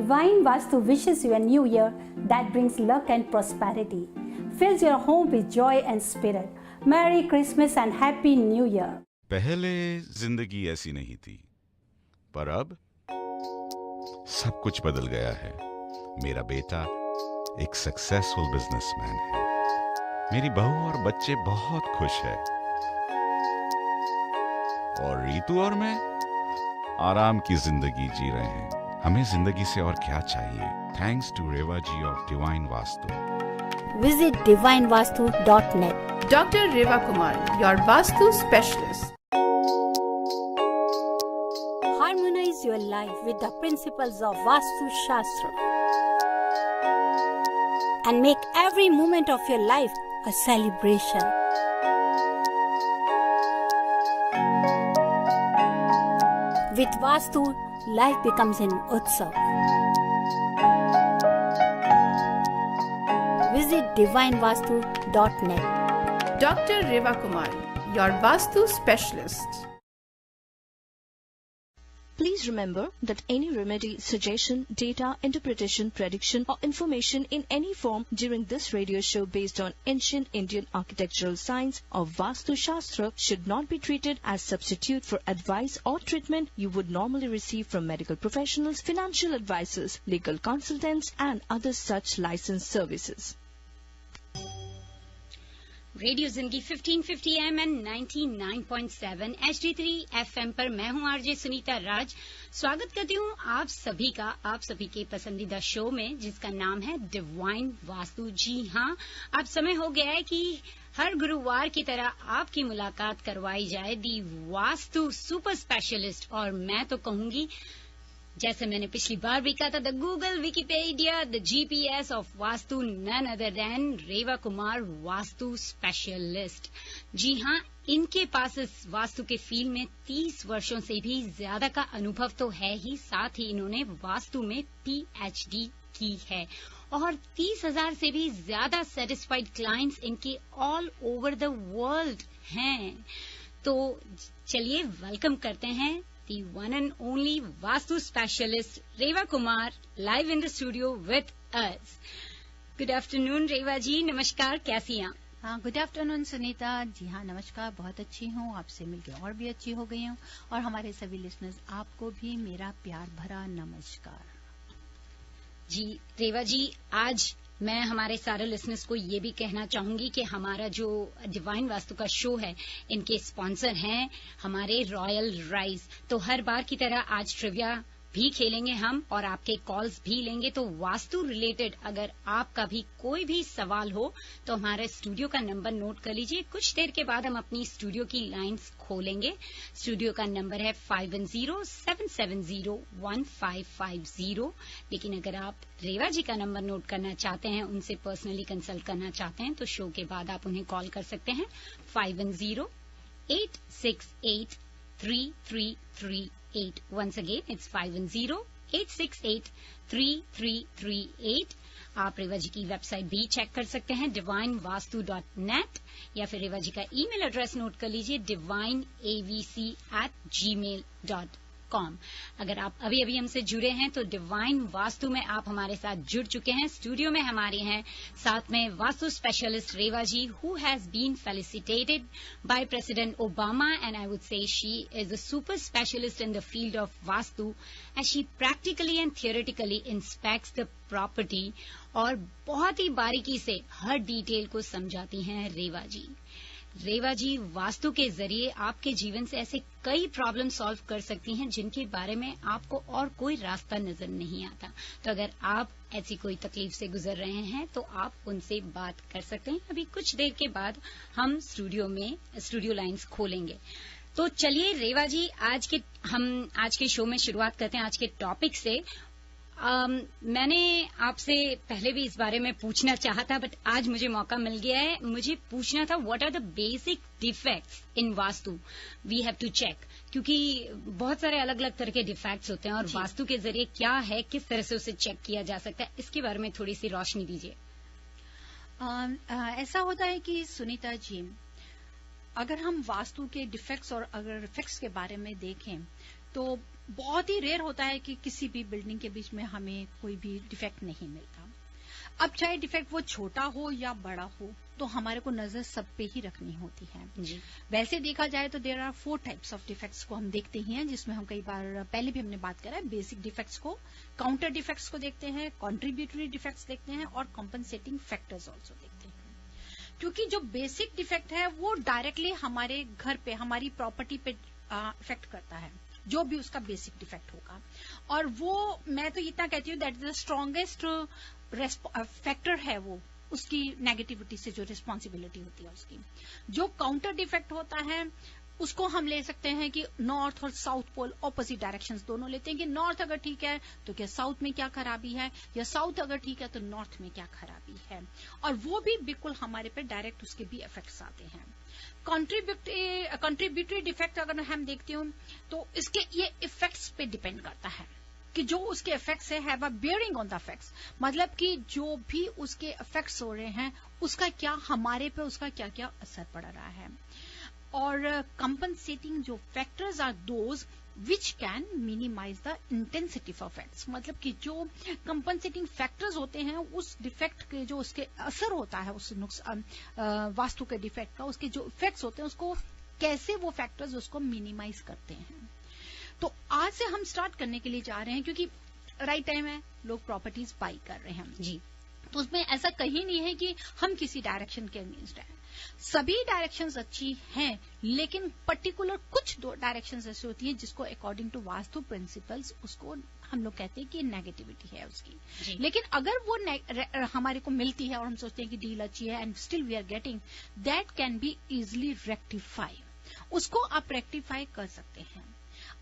Divine Vastu wishes you a new year that brings luck and prosperity, fills your home with joy and spirit. Merry Christmas and Happy New Year. पहले जिंदगी ऐसी नहीं थी, पर अब सब कुछ बदल गया है। मेरा बेटा एक सक्सेसफुल बिजनेसमैन है। मेरी बहू और बच्चे बहुत खुश हैं। और रीतू और मैं आराम की जिंदगी जी रहे हैं। हमें जिंदगी से और क्या चाहिए? Thanks to Reva ji of divine Vastu. Visit divinevastu.net. Dr. Reva Kumar, your Vastu specialist. Harmonize your life with the principles of Vastu Shastra and make every moment of your life a celebration. With Vastu, life becomes an utsav. Visit divinevastu.net. Dr. Reva Kumar, your Vastu specialist. Please remember that any remedy, suggestion, data, interpretation, prediction, or information in any form during this radio show based on ancient Indian architectural science or Vastu Shastra should not be treated as substitute for advice or treatment you would normally receive from medical professionals, financial advisors, legal consultants, and other such licensed services. Radio Zindagi 1550 AM and 99.7 HD3 FM पर मैं हूं RJ Sunita राज। स्वागत करती हूं आप सभी का आप सभी के पसंदीदा शो में, जिसका नाम है डिवाइन वास्तु। जी हां, अब समय हो गया है कि हर गुरुवार की तरह आपकी मुलाकात करवाई जाए दी वास्तु सुपर स्पेशलिस्ट, और मैं तो कहूंगी जैसे मैंने पिछली बार भी कहा था, the Google, Wikipedia, the GPS of vastu, none other than Reva Kumar vastu specialist. जी हां, इनके पास इस वास्तु के फील्ड में 30 वर्षों से भी ज्यादा का अनुभव तो है ही, साथ ही इन्होंने वास्तु में PhD की है और 30,000 से भी ज्यादा सेटिस्फाइड क्लाइंट्स इनके ऑल ओवर द वर्ल्ड हैं। तो चलिए वेलकम करते हैं the one and only Vastu specialist Reva Kumar live in the studio with us. Good afternoon Reva जी, नमस्कार, कैसी हैं? हाँ, गुड आफ्टरनून सुनीता जी। हाँ, नमस्कार, बहुत अच्छी हूँ, आपसे मिलकर और भी अच्छी हो गई हूँ, और हमारे सभी लिसनर्स आपको भी मेरा प्यार भरा नमस्कार। जी रेवा जी, आज मैं हमारे सारे लिसनर्स को ये भी कहना चाहूंगी कि हमारा जो डिवाइन वास्तु का शो है, इनके स्पॉन्सर हैं हमारे रॉयल राइस। तो हर बार की तरह आज ट्रिविया भी खेलेंगे हम और आपके कॉल्स भी लेंगे। तो वास्तु रिलेटेड अगर आपका भी कोई भी सवाल हो तो हमारे स्टूडियो का नंबर नोट कर लीजिए। कुछ देर के बाद हम अपनी स्टूडियो की लाइंस खोलेंगे। स्टूडियो का नंबर है 5107701550। लेकिन अगर आप रेवा जी का नंबर नोट करना चाहते हैं, उनसे पर्सनली कंसल्ट करना चाहते हैं, तो शो के बाद आप उन्हें कॉल कर सकते हैं 5108683338। Once again, it's 5108683338। आप रेवा जी की वेबसाइट भी चेक कर सकते हैं divinevastu.net, या फिर रेवा जी का ईमेल एड्रेस नोट कर लीजिए divineavc@gmail.com। अगर आप अभी अभी हमसे जुड़े हैं तो डिवाइन वास्तु में आप हमारे साथ जुड़ चुके हैं। स्टूडियो में हमारे हैं साथ में vastu specialist Reva ji, who has been felicitated by president Obama, and I would say she is a super specialist in the field of vastu as she practically and theoretically inspects the property, और बहुत ही बारीकी से हर डिटेल को समझाती हैं रेवा जी। रेवा जी वास्तु के जरिए आपके जीवन से ऐसे कई प्रॉब्लम सॉल्व कर सकती हैं जिनके बारे में आपको और कोई रास्ता नजर नहीं आता। तो अगर आप ऐसी कोई तकलीफ से गुजर रहे हैं तो आप उनसे बात कर सकते हैं। अभी कुछ देर के बाद हम स्टूडियो लाइंस खोलेंगे। तो चलिए रेवा जी, हम आज के शो में शुरुआत करते हैं आज के टॉपिक से। मैंने आपसे पहले भी इस बारे में पूछना चाहा था, बट आज मुझे मौका मिल गया है। मुझे पूछना था, what are the basic defects in vastu we have to check, क्योंकि बहुत सारे अलग अलग तरह के डिफेक्ट्स होते हैं और वास्तु के जरिए क्या है, किस तरह से उसे चेक किया जा सकता है, इसके बारे में थोड़ी सी रोशनी दीजिए। ऐसा होता है कि सुनीता जी, अगर हम वास्तु के डिफेक्ट्स और अगर इफेक्ट्स के बारे में देखें तो बहुत ही रेयर होता है कि किसी भी बिल्डिंग के बीच में हमें कोई भी डिफेक्ट नहीं मिलता। अब चाहे डिफेक्ट वो छोटा हो या बड़ा हो, तो हमारे को नजर सब पे ही रखनी होती है जी। वैसे देखा जाए तो there are 4 types of defects को हम देखते ही हैं, जिसमें हम कई बार पहले भी हमने बात करा है। बेसिक डिफेक्ट्स को, काउंटर डिफेक्ट्स को देखते हैं, कंट्रीब्यूटरी डिफेक्ट्स देखते हैं और कॉम्पनसेटिंग फैक्टर्स ऑल्सो देखते हैं। क्योंकि जो बेसिक डिफेक्ट है वो डायरेक्टली हमारे घर पे, हमारी प्रॉपर्टी पे इफेक्ट करता है, जो भी उसका बेसिक डिफेक्ट होगा। और वो मैं तो इतना कहती हूँ that is the strongest factor है वो, उसकी नेगेटिविटी से जो रिस्पॉन्सिबिलिटी होती है उसकी। जो काउंटर डिफेक्ट होता है उसको हम ले सकते हैं कि नॉर्थ और साउथ पोल ऑपोजिट डायरेक्शंस दोनों लेते हैं कि नॉर्थ अगर ठीक है तो क्या साउथ में क्या खराबी है, या साउथ अगर ठीक है तो नॉर्थ में क्या खराबी है, और वो भी बिल्कुल हमारे पे डायरेक्ट उसके भी इफेक्ट्स आते हैं। कंट्रीब्यूटरी डिफेक्ट अगर हम देखते हो तो इसके ये इफेक्ट्स पे डिपेंड करता है कि जो उसके इफेक्ट्स है have a bearing on the effects, मतलब कि जो भी उसके इफेक्ट्स हो रहे हैं उसका क्या हमारे पे उसका क्या क्या असर पड़ रहा है। और कंपनसेटिंग जो factors are those which can minimise the intensity of effects, मतलब कि जो कंपनसेटिंग फैक्टर्स होते हैं उस डिफेक्ट के जो उसके असर होता है, उस नुकसान वास्तु के डिफेक्ट का, उसके जो इफेक्ट्स होते हैं उसको कैसे वो फैक्टर्स उसको मिनिमाइज करते हैं। तो आज से हम स्टार्ट करने के लिए जा रहे हैं क्योंकि राइट टाइम है, लोग प्रॉपर्टीज बाई कर रहे हैं जी। तो उसमें ऐसा कहीं नहीं है कि हम किसी डायरेक्शन के अगेंस्ट हैं। सभी डायरेक्शंस अच्छी हैं, लेकिन पर्टिकुलर कुछ दो डायरेक्शंस ऐसी होती हैं जिसको अकॉर्डिंग टू वास्तु प्रिंसिपल्स उसको हम लोग कहते हैं कि नेगेटिविटी है उसकी। लेकिन अगर वो हमारे को मिलती है और हम सोचते हैं कि डील अच्छी है and still we are getting, that can be easily rectify, उसको आप रेक्टिफाई कर सकते हैं।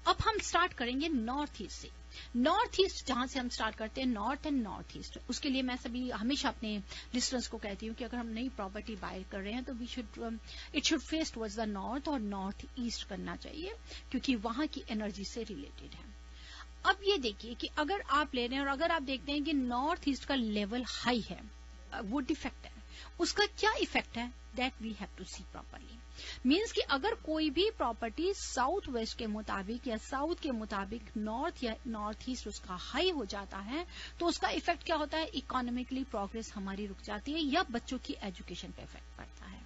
अब हम स्टार्ट करेंगे नॉर्थ ईस्ट से। नॉर्थ ईस्ट जहां से हम स्टार्ट करते हैं, नॉर्थ एंड नॉर्थ ईस्ट, उसके लिए मैं सभी हमेशा अपने लिस्टनर्स को कहती हूँ कि अगर हम नई प्रॉपर्टी बाय कर रहे हैं तो it should face towards the north और नॉर्थ ईस्ट करना चाहिए, क्योंकि वहां की एनर्जी से रिलेटेड है। अब ये देखिए कि अगर आप ले रहे हैं और अगर आप देखते हैं कि नॉर्थ ईस्ट का लेवल हाई है, वो डिफेक्ट है, उसका क्या इफेक्ट है that we have to see properly. Means कि अगर कोई भी प्रॉपर्टी साउथ वेस्ट के मुताबिक या साउथ के मुताबिक नॉर्थ या नॉर्थ ईस्ट उसका हाई हो जाता है तो उसका इफेक्ट क्या होता है, इकोनॉमिकली प्रोग्रेस हमारी रुक जाती है या बच्चों की एजुकेशन पे इफेक्ट पड़ता है।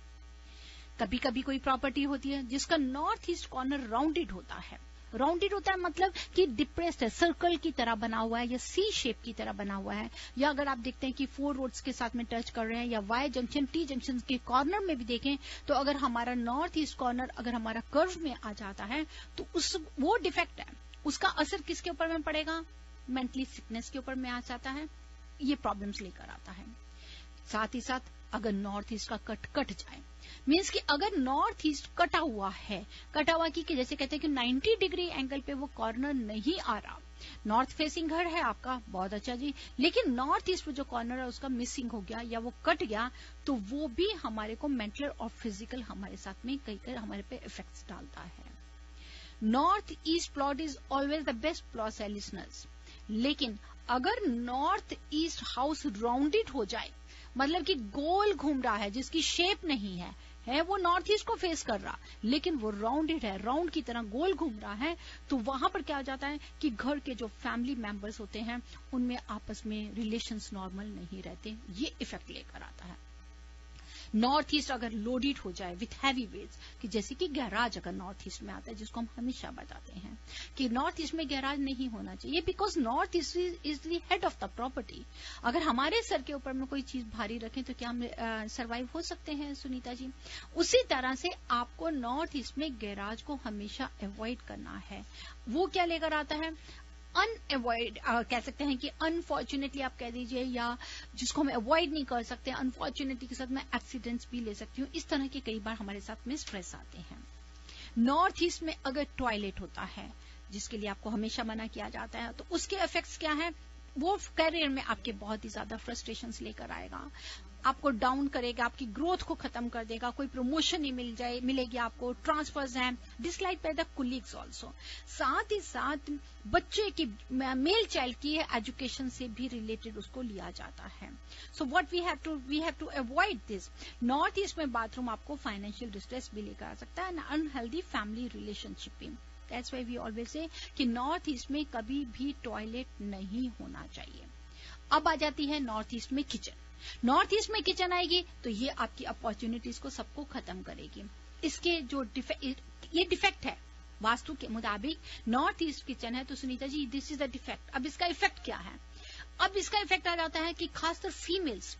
कभी कभी कोई प्रॉपर्टी होती है जिसका नॉर्थ ईस्ट कॉर्नर राउंडेड होता है, राउंडेड होता है मतलब कि डिप्रेस्ड है, सर्कल की तरह बना हुआ है या सी शेप की तरह बना हुआ है, या अगर आप देखते हैं कि 4 रोड्स के साथ में टच कर रहे हैं या वाई जंक्शन टी जंक्शन के कॉर्नर में भी देखें तो अगर हमारा नॉर्थ ईस्ट कॉर्नर अगर हमारा कर्व में आ जाता है तो वो डिफेक्ट है, उसका असर किसके ऊपर में पड़ेगा, मेंटली सिकनेस के ऊपर में आ जाता है, ये प्रॉब्लम्स लेकर आता है। साथ ही साथ अगर नॉर्थ ईस्ट का कट जाए, मीन्स कि अगर नॉर्थ ईस्ट कटा हुआ है, कटा हुआ कि जैसे कहते हैं कि 90 डिग्री एंगल पे वो कॉर्नर नहीं आ रहा, नॉर्थ फेसिंग घर है आपका, बहुत अच्छा जी, लेकिन नॉर्थ ईस्ट में जो कॉर्नर है उसका मिसिंग हो गया या वो कट गया, तो वो भी हमारे को मेंटल और फिजिकल हमारे साथ में कई हमारे पे इफेक्ट्स डालता है। North east plot is always the best plot है लिसनर्स, लेकिन अगर नॉर्थ ईस्ट हाउस राउंडेड हो जाए, मतलब कि गोल घूम रहा है जिसकी शेप नहीं है वो नॉर्थ ईस्ट को फेस कर रहा, लेकिन वो राउंडेड है, राउंड की तरह गोल घूम रहा है, तो वहां पर क्या हो जाता है कि घर के जो फैमिली मेंबर्स होते हैं उनमें आपस में रिलेशंस नॉर्मल नहीं रहते, ये इफेक्ट लेकर आता है। नॉर्थ ईस्ट अगर लोडेड हो जाए विथ हैवी वेट्स, कि जैसे कि गैराज अगर नॉर्थ ईस्ट में आता है, जिसको हम हमेशा बताते हैं कि नॉर्थ ईस्ट में गैराज नहीं होना चाहिए, because north east is the head of the property. अगर हमारे सर के ऊपर में कोई चीज भारी रखें तो क्या हम सर्वाइव हो सकते हैं सुनीता जी? उसी तरह से आपको नॉर्थ ईस्ट में गैराज को हमेशा अवॉइड करना है। वो क्या लेकर आता है, अनअवॉइड कह सकते हैं कि अनफॉर्चुनेटली आप कह दीजिए, या जिसको हम अवॉइड नहीं कर सकते, अनफॉर्चुनेटली के साथ मैं एक्सीडेंट्स भी ले सकती हूँ। इस तरह के कई बार हमारे साथ में स्ट्रेस आते हैं। नॉर्थ ईस्ट में अगर टॉयलेट होता है, जिसके लिए आपको हमेशा मना किया जाता है, तो उसके इफेक्ट्स क्या है, वो करियर में आपके बहुत ही ज्यादा फ्रस्ट्रेशंस लेकर आएगा, आपको डाउन करेगा, आपकी ग्रोथ को खत्म कर देगा, कोई प्रमोशन नहीं मिलेगी आपको, ट्रांसफर्स हैं, dislike by the colleagues also. साथ ही साथ बच्चे की मेल चाइल्ड की एजुकेशन से भी रिलेटेड उसको लिया जाता है। So what we have to avoid this. North east में बाथरूम आपको फाइनेंशियल डिस्ट्रेस भी लेकर आ सकता है, अनहेल्दी फैमिली रिलेशनशिप भी। That's why we always say कि नॉर्थ ईस्ट में कभी भी टॉयलेट नहीं होना चाहिए। अब आ जाती है नॉर्थ ईस्ट में किचन। नॉर्थ ईस्ट में किचन आएगी तो ये आपकी अपॉर्चुनिटीज को सबको खत्म करेगी। इसके जो ये डिफेक्ट है वास्तु के मुताबिक, नॉर्थ ईस्ट किचन है तो Sunita ji this is the defect. अब इसका इफेक्ट क्या है? अब इसका इफेक्ट आ जाता है कि खासकर फीमेल्स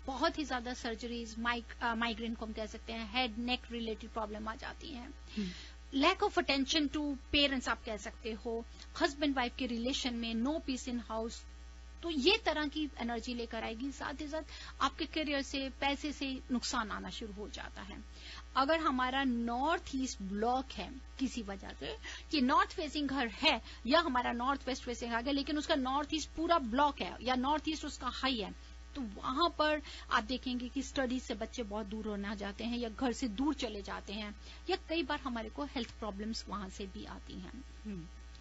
बहुत ही ज्यादा सर्जरीज, माइग्रेन को हम कह सकते हैं, हेड नेक रिलेटेड प्रॉब्लम आ जाती हैं। Lack of attention to parents आप कह सकते हो, हस्बैंड वाइफ के रिलेशन में नो पीस इन हाउस, तो ये तरह की एनर्जी लेकर आएगी। साथ ही साथ आपके करियर से, पैसे से नुकसान आना शुरू हो जाता है। अगर हमारा नॉर्थ ईस्ट ब्लॉक है किसी वजह से कि नॉर्थ फेसिंग घर है या हमारा नॉर्थ वेस्ट फेसिंग आ गया, लेकिन उसका नॉर्थ ईस्ट पूरा ब्लॉक है या नॉर्थ ईस्ट उसका हाई है, तो वहां पर आप देखेंगे कि स्टडीज से बच्चे बहुत दूर होना जाते हैं या घर से दूर चले जाते हैं, या कई बार हमारे को हेल्थ प्रॉब्लम्स वहां से भी आती हैं।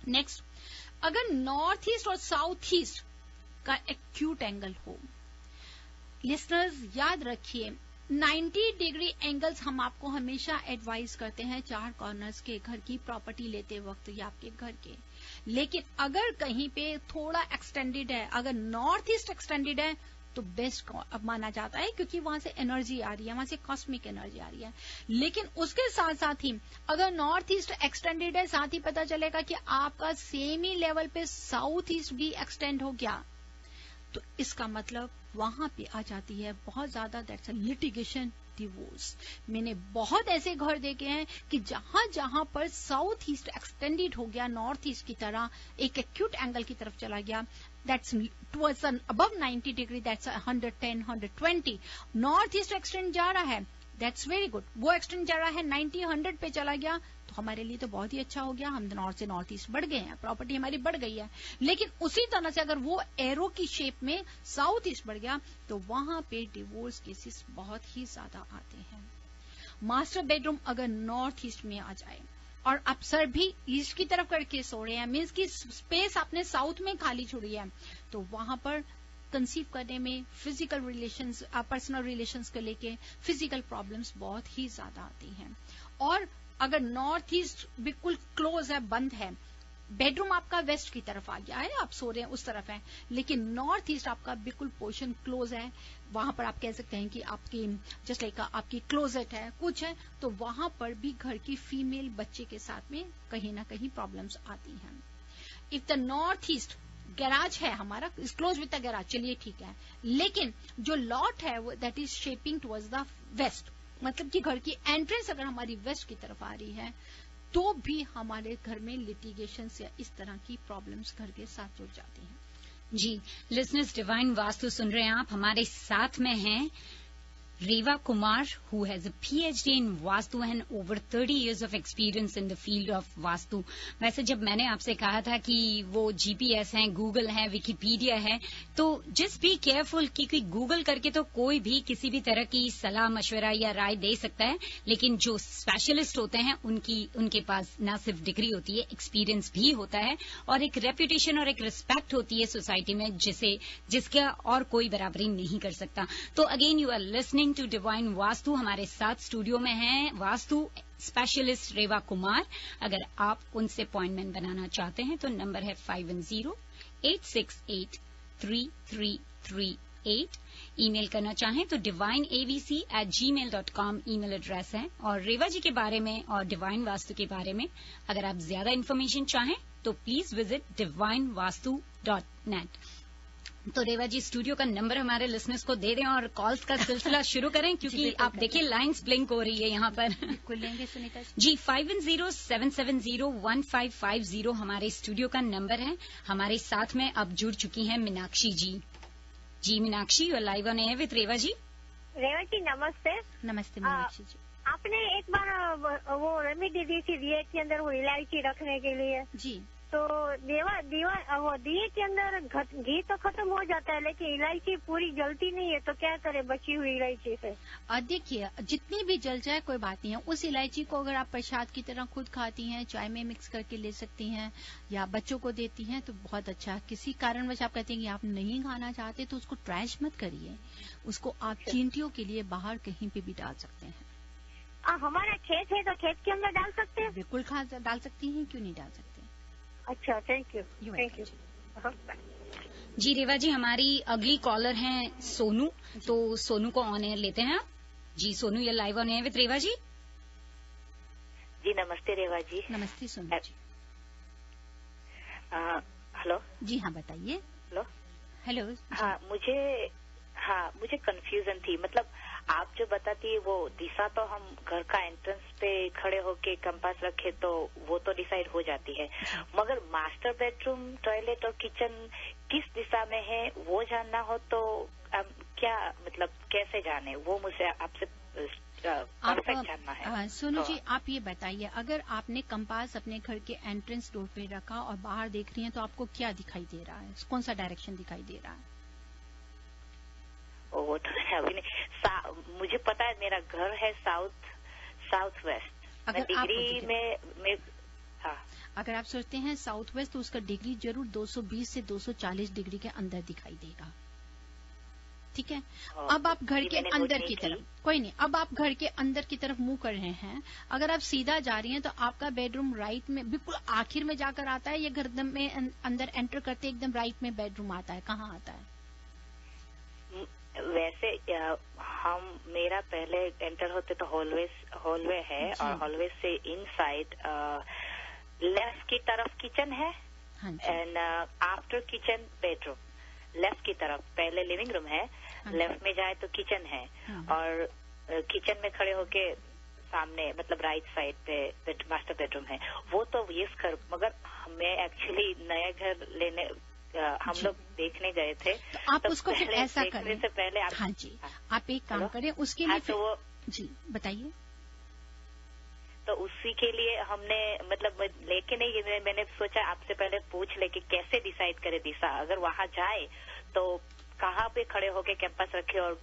नेक्स्ट, अगर नॉर्थ ईस्ट और साउथ ईस्ट का एक्यूट एंगल हो, लिसनर्स याद रखिए 90 डिग्री एंगल्स हम आपको हमेशा एडवाइज करते हैं 4 कॉर्नर्स के घर की प्रॉपर्टी लेते वक्त या आपके घर के। लेकिन अगर कहीं पे थोड़ा एक्सटेंडेड है, अगर नॉर्थ ईस्ट एक्सटेंडेड है तो बेस्ट माना जाता है, क्योंकि वहां से एनर्जी आ रही है, वहां से कॉस्मिक एनर्जी आ रही है। लेकिन उसके साथ साथ ही अगर नॉर्थ ईस्ट एक्सटेंडेड है, साथ ही पता चलेगा कि आपका सेम ही लेवल पे साउथ ईस्ट भी एक्सटेंड हो गया, तो इसका मतलब वहां पे आ जाती है बहुत ज्यादा दैट्स अ लिटिगेशन, डिवोर्स। मैंने बहुत ऐसे घर देखे हैं कि जहां जहां पर साउथ ईस्ट एक्सटेंडेड हो गया नॉर्थ ईस्ट की तरह, एक एक्यूट एंगल की तरफ चला गया, that's towards above 90 degree, that's 110, 120, north east extend जा रहा है, दैट्स वेरी गुड। वो एक्सटेंड जा रहा है 90, 100 पे चला गया तो हमारे लिए तो बहुत ही अच्छा हो गया, हम नॉर्थ से नॉर्थ ईस्ट बढ़ गए हैं, प्रॉपर्टी हमारी बढ़ गई है। लेकिन उसी तरह से अगर वो एरो की शेप में साउथ ईस्ट बढ़ गया तो वहां पे डिवोर्स केसेस बहुत ही ज्यादा आते हैं। मास्टर बेडरूम अगर नॉर्थ ईस्ट में आ जाए और आप सर भी ईस्ट की तरफ करके सो रहे हैं, मीन्स की स्पेस आपने साउथ में खाली छोड़ी है, तो वहां पर कंसीव करने में फिजिकल रिलेशंस, पर्सनल रिलेशंस को लेके फिजिकल प्रॉब्लम्स बहुत ही ज्यादा आती हैं। और अगर नॉर्थ ईस्ट बिल्कुल क्लोज है, बंद है, बेडरूम आपका वेस्ट की तरफ आ गया है, आप सो रहे हैं उस तरफ है, लेकिन नॉर्थ ईस्ट आपका बिल्कुल पोर्शन क्लोज है, वहां पर आप कह सकते हैं कि आपकी जस्ट लाइक आपकी क्लोजेट है, कुछ है, तो वहां पर भी घर की फीमेल बच्चे के साथ में कहीं ना कहीं प्रॉब्लम्स आती हैं। If the north east garage है हमारा, is close with the garage, चलिए ठीक है, लेकिन जो लॉट है वो that is shaping towards the west, मतलब कि घर की एंट्रेंस अगर हमारी वेस्ट की तरफ आ रही है तो भी हमारे घर में लिटिगेशन या इस तरह की प्रॉब्लम्स घर के साथ जुड़ जाती हैं। जी लिसनर्स, डिवाइन वास्तु सुन रहे हैं आप, हमारे साथ में हैं रेवा Kumar, who has a PhD in Vastu and over 30 years of experience in the field of Vastu। वैसे जब मैंने आपसे कहा था कि वो GPS है, गूगल है, विकिपीडिया है, तो जस्ट बी केयरफुल, क्योंकि गूगल करके तो कोई भी किसी भी तरह की सलाह मशवरा या राय दे सकता है, लेकिन जो स्पेशलिस्ट होते हैं उनके पास न सिर्फ डिग्री होती है, एक्सपीरियंस भी होता है और एक रेपुटेशन और एक रिस्पेक्ट होती है सोसाइटी में जिसका और कोई बराबरी नहीं कर सकता। तो again you are listening to divine Vastu, हमारे साथ स्टूडियो में हैं वास्तु स्पेशलिस्ट रेवा कुमार। अगर आप उनसे अपॉइंटमेंट बनाना चाहते हैं तो नंबर है 510-868-3338। ईमेल करना चाहें तो divineabc@gmail.com ईमेल एड्रेस है। और रेवा जी के बारे में और डिवाइन वास्तु के बारे में अगर आप ज्यादा इन्फॉर्मेशन चाहें तो प्लीज विजिट divinevastu.net। तो रेवा जी स्टूडियो का नंबर हमारे लिसनर्स को दे दें और कॉल्स का सिलसिला शुरू करें, क्योंकि आप देखिए लाइंस ब्लिंक हो रही है यहाँ पर। बिल्कुल लेंगे सुनीता जी 510-770-1550 हमारे स्टूडियो का नंबर है। हमारे साथ में अब जुड़ चुकी हैं मीनाक्षी जी। जी Meenakshi, you are live on air with Reva ji. Reva ji नमस्ते। नमस्ते मीनाक्षी जी। आपने एक बार वो रेमेडी दी थी दिए के अंदर वो इलायची रखने के लिए जी, तो वो दिए के अंदर घी तो खत्म हो जाता है, लेकिन इलायची पूरी जलती नहीं है, तो क्या करे बची हुई इलायची से? देखिए जितनी भी जल जाए कोई बात नहीं है, उस इलायची को अगर आप प्रसाद की तरह खुद खाती हैं, चाय में मिक्स करके ले सकती हैं या बच्चों को देती हैं तो बहुत अच्छा। किसी कारणवश आप कहते हैं कि आप नहीं खाना चाहते तो उसको ट्रैश मत करिए, उसको आप चींटियों के लिए बाहर कहीं पे भी डाल सकते हैं। हमारा खेत है तो खेत के अंदर डाल सकते हैं? बिल्कुल खाद डाल सकती हैं, क्यों नहीं डाल सकते? अच्छा, thank you. You thank you. जी रेवा जी, हमारी अगली कॉलर हैं सोनू, तो सोनू को ऑन एयर लेते हैं आप। जी सोनू, ये live on air with Reva ji. जी नमस्ते रेवा जी। नमस्ते सोनू जी। हेलो जी हाँ, बताइए। हेलो। हेलो। मुझे कंफ्यूजन थी, मतलब आप जो बताती है वो दिशा तो हम घर का एंट्रेंस पे खड़े होके कंपास रखे तो वो तो डिसाइड हो जाती है, मगर मास्टर बेडरूम, टॉयलेट और किचन किस दिशा में है वो जानना हो तो क्या मतलब कैसे जाने, वो मुझे आपसे परफेक्ट जानना है। सोनू जी, आप ये बताइए, अगर आपने कंपास अपने घर के एंट्रेंस डोर पे रखा और बाहर देख रही हैं तो आपको क्या दिखाई दे रहा है, कौन सा डायरेक्शन दिखाई दे रहा है? वो तो अभी नहीं, मुझे पता है मेरा घर है साउथ वेस्ट। अगर डिग्री में हाँ, अगर आप सोचते हैं साउथ वेस्ट तो उसका डिग्री जरूर 220 से 240 डिग्री के अंदर दिखाई देगा। ठीक है, अब आप घर के अंदर की तरफ, कोई नहीं, अब आप घर के अंदर की तरफ मुंह कर रहे हैं। अगर आप सीधा जा रही हैं तो आपका बेडरूम राइट में बिल्कुल आखिर में जाकर आता है, या घर में अंदर एंटर करते एकदम राइट में बेडरूम आता है, कहाँ आता है? वैसे मेरा पहले एंटर होते तो हॉलवे है, और हॉलवे से इनसाइड लेफ्ट की तरफ किचन है, and after kitchen bedroom. Left की तरफ पहले लिविंग रूम है, लेफ्ट में जाए तो किचन है, और किचन में खड़े होके सामने मतलब राइट साइड पे मास्टर बेडरूम है। वो तो यस कर, मगर मैं एक्चुअली नया घर लेने हम लोग देखने गए थे, तो आप उसको फिर ऐसा करें से पहले आप, हाँ जी, आप एक काम करें उसके लिए। तो वो जी बताइए। तो उसी के लिए हमने मतलब लेके नहीं, मैंने सोचा आपसे पहले पूछ ले कि कैसे डिसाइड करे दिशा, अगर वहां जाए तो कहाँ पे खड़े होके कैंपस रखे और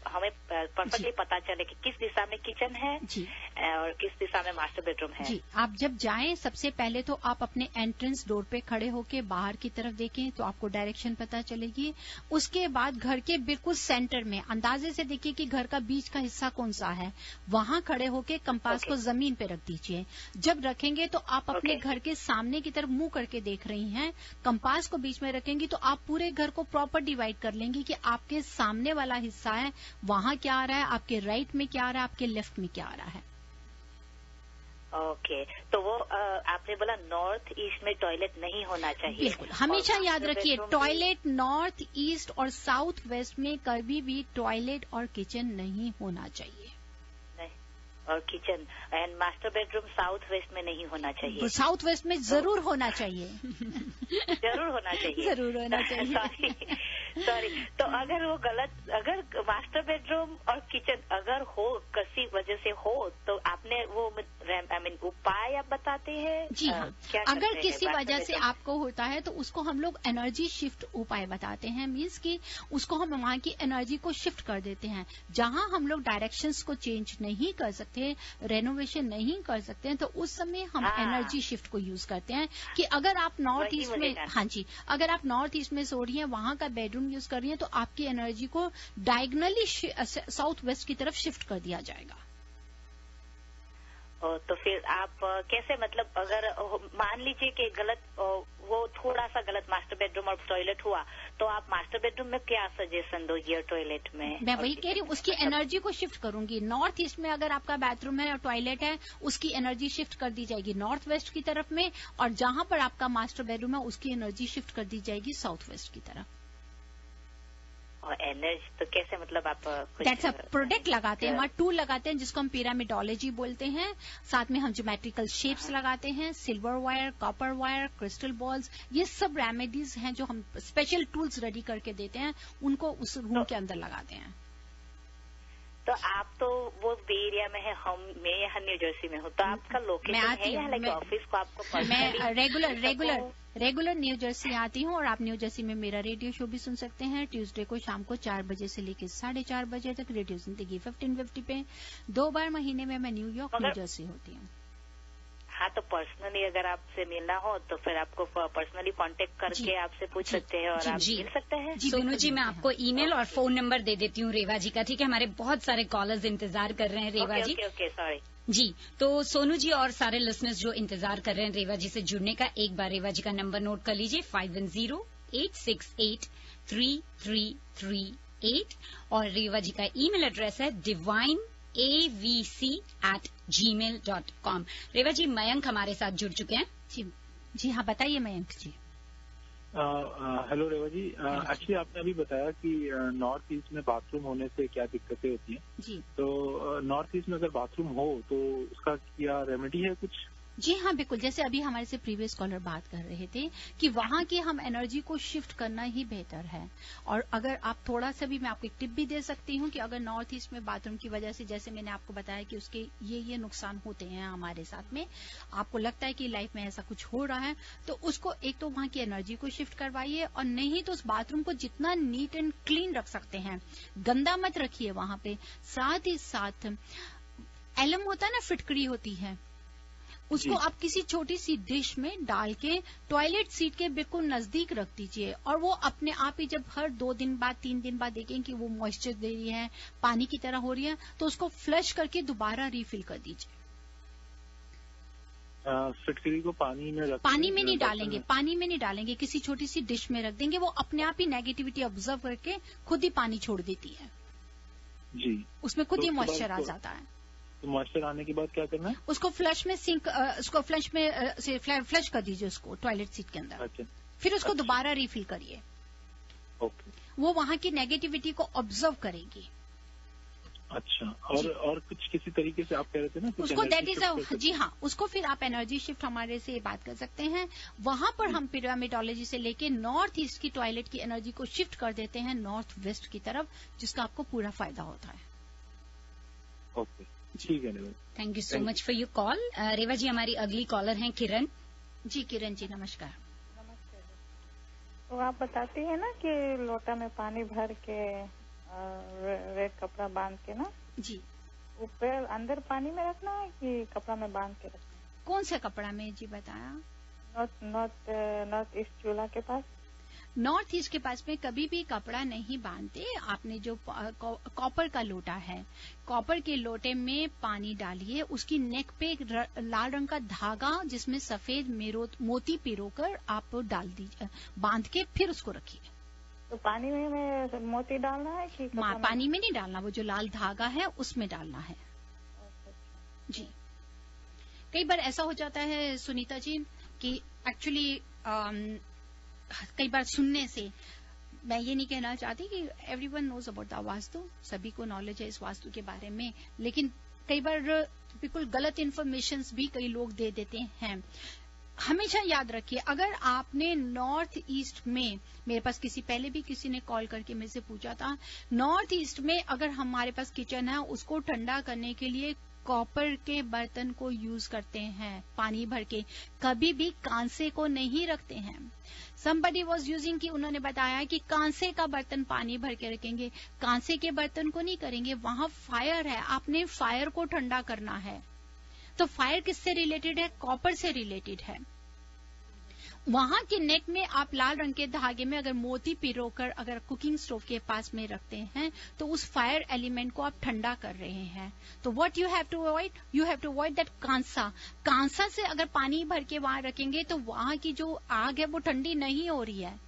हमें परफेक्टली पता चले कि किस दिशा में किचन है जी, और किस दिशा में मास्टर बेडरूम है। जी, आप जब जाएं सबसे पहले तो आप अपने एंट्रेंस डोर पे खड़े होके बाहर की तरफ देखें तो आपको डायरेक्शन पता चलेगी। उसके बाद घर के बिल्कुल सेंटर में अंदाजे से देखिए कि घर का बीच का हिस्सा कौन सा है, वहां खड़े होके कंपास को जमीन पे रख दीजिए। जब रखेंगे तो आप अपने घर के सामने की तरफ मुंह करके देख रही हैं, कंपास को बीच में रखेंगी तो आप पूरे घर को प्रॉपर डिवाइड कर लेंगी कि आपके सामने वाला हिस्सा है वहां क्या आ रहा है, आपके राइट में क्या आ रहा है, आपके लेफ्ट में क्या आ रहा है। ओके, तो वो आपने बोला नॉर्थ ईस्ट में टॉयलेट नहीं होना चाहिए। बिल्कुल, हमेशा याद रखिए टॉयलेट नॉर्थ ईस्ट और साउथ वेस्ट में कभी भी टॉयलेट और किचन नहीं होना चाहिए। और kitchen and master bedroom south west में नहीं होना चाहिए। साउथ वेस्ट में जरूर होना चाहिए। जरूर होना चाहिए। जरूर होना चाहिए। सॉरी, तो अगर वो गलत, अगर मास्टर बेडरूम और किचन अगर हो किसी वजह से हो तो आपने वो उपाय आप बताते हैं? जी हाँ, अगर किसी वजह से आपको होता है तो उसको हम लोग एनर्जी शिफ्ट उपाय बताते हैं। मीन्स कि उसको हम वहां की एनर्जी को शिफ्ट कर देते हैं। जहां हम लोग डायरेक्शंस को चेंज नहीं कर सकते, रेनोवेशन नहीं कर सकते हैं, तो उस समय हम एनर्जी शिफ्ट को यूज करते हैं कि अगर आप नॉर्थ ईस्ट में, हाँ जी, अगर आप नॉर्थ ईस्ट में सो रही हैं, वहां का बेडरूम यूज कर रही हैं, तो आपकी एनर्जी को डायगनली साउथ वेस्ट की तरफ शिफ्ट कर दिया जाएगा। तो फिर आप कैसे, मतलब अगर मान लीजिए कि गलत वो थोड़ा सा गलत मास्टर बेडरूम और टॉयलेट हुआ तो आप मास्टर बेडरूम में क्या सजेशन दोगे टॉयलेट में? मैं वही कह रही हूँ, उसकी एनर्जी को शिफ्ट करूंगी। नॉर्थ ईस्ट में अगर आपका बाथरूम है और टॉयलेट है, उसकी एनर्जी शिफ्ट कर दी जाएगी नॉर्थ वेस्ट की तरफ में, और जहां पर आपका मास्टर बेडरूम है उसकी एनर्जी शिफ्ट कर दी जाएगी साउथ वेस्ट की तरफ। और एनर्जी तो कैसे, मतलब आप दैट्स अ प्रोडक्ट लगाते हैं, वहाँ टूल लगाते हैं जिसको हम पिरामिडोलॉजी बोलते हैं। साथ में हम ज्योमेट्रिकल शेप्स लगाते हैं, silver wire, copper wire, crystal balls, ये सब रेमेडीज हैं जो हम स्पेशल टूल्स रेडी करके देते हैं, उनको उस रूम के अंदर लगाते हैं। तो आप तो वो बे एरिया में है, मैं यहाँ न्यू जर्सी में हूँ, तो आपका लोकेशन है यहाँ लाइक ऑफिस को आपको? मैं रेगुलर न्यू जर्सी आती हूँ, और आप न्यू जर्सी में मेरा रेडियो शो भी सुन सकते हैं ट्यूसडे को शाम को 4 बजे से लेकर 4:30 बजे तक, रेडियो जिंदगी 1550 पे। 2 बार महीने में मैं न्यूयॉर्क न्यू जर्सी होती हूँ। हाँ, तो पर्सनली अगर आपसे मिलना हो तो फिर आपको पर्सनली कांटेक्ट करके आपसे पूछ सकते हैं और आप मिल सकते हैं। सोनू जी, मैं आपको ईमेल और फोन नंबर दे देती हूँ रेवा जी का, ठीक है? हमारे बहुत सारे कॉलर्स इंतजार कर रहे हैं रेवा जी। Okay, sorry. जी, तो सोनू जी और सारे लिसनर्स जो इंतजार कर रहे हैं रेवा जी से जुड़ने का, एक बार रेवा जी का नंबर नोट कर लीजिए 5108683338 और रेवा जी का ईमेल एड्रेस है divineavc@gmail.com। रेवा जी, मयंक हमारे साथ जुड़ चुके हैं। जी हाँ, बताइए मयंक जी। हेलो रेवा जी, एक्चुअली आपने अभी बताया कि नॉर्थ ईस्ट में बाथरूम होने से क्या दिक्कतें होती हैं। जी, तो नॉर्थ ईस्ट में अगर बाथरूम हो तो उसका क्या रेमेडी है कुछ? जी हाँ, बिल्कुल। जैसे अभी हमारे से प्रीवियस कॉलर बात कर रहे थे कि वहां की हम एनर्जी को शिफ्ट करना ही बेहतर है। और अगर आप थोड़ा सा भी, मैं आपको एक टिप भी दे सकती हूँ कि अगर नॉर्थ ईस्ट में बाथरूम की वजह से, जैसे मैंने आपको बताया कि उसके ये नुकसान होते हैं हमारे साथ में, आपको लगता है कि लाइफ में ऐसा कुछ हो रहा है, तो उसको एक तो वहां की एनर्जी को शिफ्ट करवाइए, और नहीं तो उस बाथरूम को जितना नीट एंड क्लीन रख सकते हैं, गंदा मत रखिए वहां पे। साथ ही साथ एलम होता है ना, फिटकरी होती है, उसको आप किसी छोटी सी डिश में डाल के टॉयलेट सीट के बिल्कुल नजदीक रख दीजिए, और वो अपने आप ही जब हर 2 दिन बाद 3 दिन बाद देखें कि वो मॉइस्चर दे रही है, पानी की तरह हो रही है, तो उसको फ्लश करके दोबारा रिफिल कर दीजिए। फिटकरी को पानी में नहीं डालेंगे, किसी छोटी सी डिश में रख देंगे, वो अपने आप ही नेगेटिविटी ऑब्जर्व करके खुद ही पानी छोड़ देती है जी, उसमें खुद ही मॉइस्चर आ जाता है। तो मॉइस्चर आने के बाद क्या करना है? उसको फ्लश में फ्लश कर दीजिए उसको टॉयलेट सीट के अंदर। अच्छा। फिर उसको दोबारा रिफिल करिए। ओके। वो वहां की नेगेटिविटी को ऑब्जर्व करेगी। अच्छा, और कुछ किसी तरीके से आप कह रहे थे ना उसको, दैट इज जी हाँ, उसको फिर आप एनर्जी शिफ्ट हमारे से बात कर सकते हैं। वहां पर हम पिरामिडोलॉजी से लेके नॉर्थ ईस्ट की टॉयलेट की एनर्जी को शिफ्ट कर देते हैं नॉर्थ वेस्ट की तरफ, जिसका आपको पूरा फायदा होता है। ओके, ठीक है। Thank you so much for your call. Reva ji, हमारी अगली कॉलर हैं किरण जी। किरण जी, नमस्कार। तो आप बताती है ना कि लोटा में पानी भर के रेड कपड़ा बांध के ना जी, ऊपर अंदर पानी में रखना है कि कपड़ा में बांध के रखना है? कौन से कपड़ा में जी बताया? नॉर्थ ईस्ट चूल्हा के पास। नॉर्थ ईस्ट के पास में कभी भी कपड़ा नहीं बांधते। आपने जो कॉपर का लोटा है, कॉपर के लोटे में पानी डालिए, उसकी नेक पे लाल रंग का धागा जिसमें सफेद मोती पिरोकर आप डाल दीजिए, बांध के फिर उसको रखिए। तो पानी में मोती डालना है कि पानी में नहीं डालना, वो जो लाल धागा है उसमें डालना है जी। कई बार ऐसा हो जाता है सुनीता जी कि एक्चुअली कई बार सुनने से, मैं ये नहीं कहना चाहती कि everyone knows about the vastu, सभी को नॉलेज है इस वास्तु के बारे में, लेकिन कई बार बिल्कुल गलत इन्फॉर्मेशन भी कई लोग दे देते हैं। हमेशा याद रखिए, अगर आपने नॉर्थ ईस्ट में, मेरे पास पहले भी किसी ने कॉल करके मेरे से पूछा था, नॉर्थ ईस्ट में अगर हमारे पास किचन है, उसको ठंडा करने के लिए कॉपर के बर्तन को यूज करते हैं पानी भर के, कभी भी कांसे को नहीं रखते हैं। somebody was using कि उन्होंने बताया कि कांसे का बर्तन पानी भर के रखेंगे, कांसे के बर्तन को नहीं करेंगे, वहां फायर है, आपने फायर को ठंडा करना है। तो फायर किससे रिलेटेड है? कॉपर से रिलेटेड है। वहां के नेक में आप लाल रंग के धागे में अगर मोती पिरोकर अगर कुकिंग स्टोव के पास में रखते हैं, तो उस फायर एलिमेंट को आप ठंडा कर रहे हैं। तो what you have to avoid, you have to avoid that कांसा से अगर पानी भर के वहां रखेंगे तो वहां की जो आग है वो ठंडी नहीं हो रही है,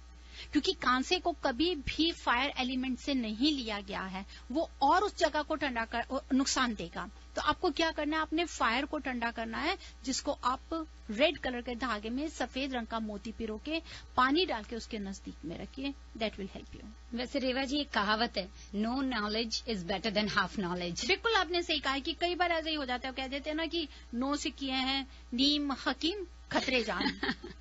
क्योंकि कांसे को कभी भी फायर एलिमेंट से नहीं लिया गया है, वो और उस जगह को ठंडा कर नुकसान देगा। तो आपको क्या करना है, आपने फायर को ठंडा करना है, जिसको आप रेड कलर के धागे में सफेद रंग का मोती पिरो के पानी डाल के उसके नजदीक में रखिए, दैट विल हेल्प यू। वैसे रेवा जी, एक कहावत है, no knowledge is better than half knowledge. बिल्कुल आपने सही कहा कि कई बार ऐसा ही हो जाता है, कह देते हैं ना कि नो से किए हैं नीम हकीम खतरे जान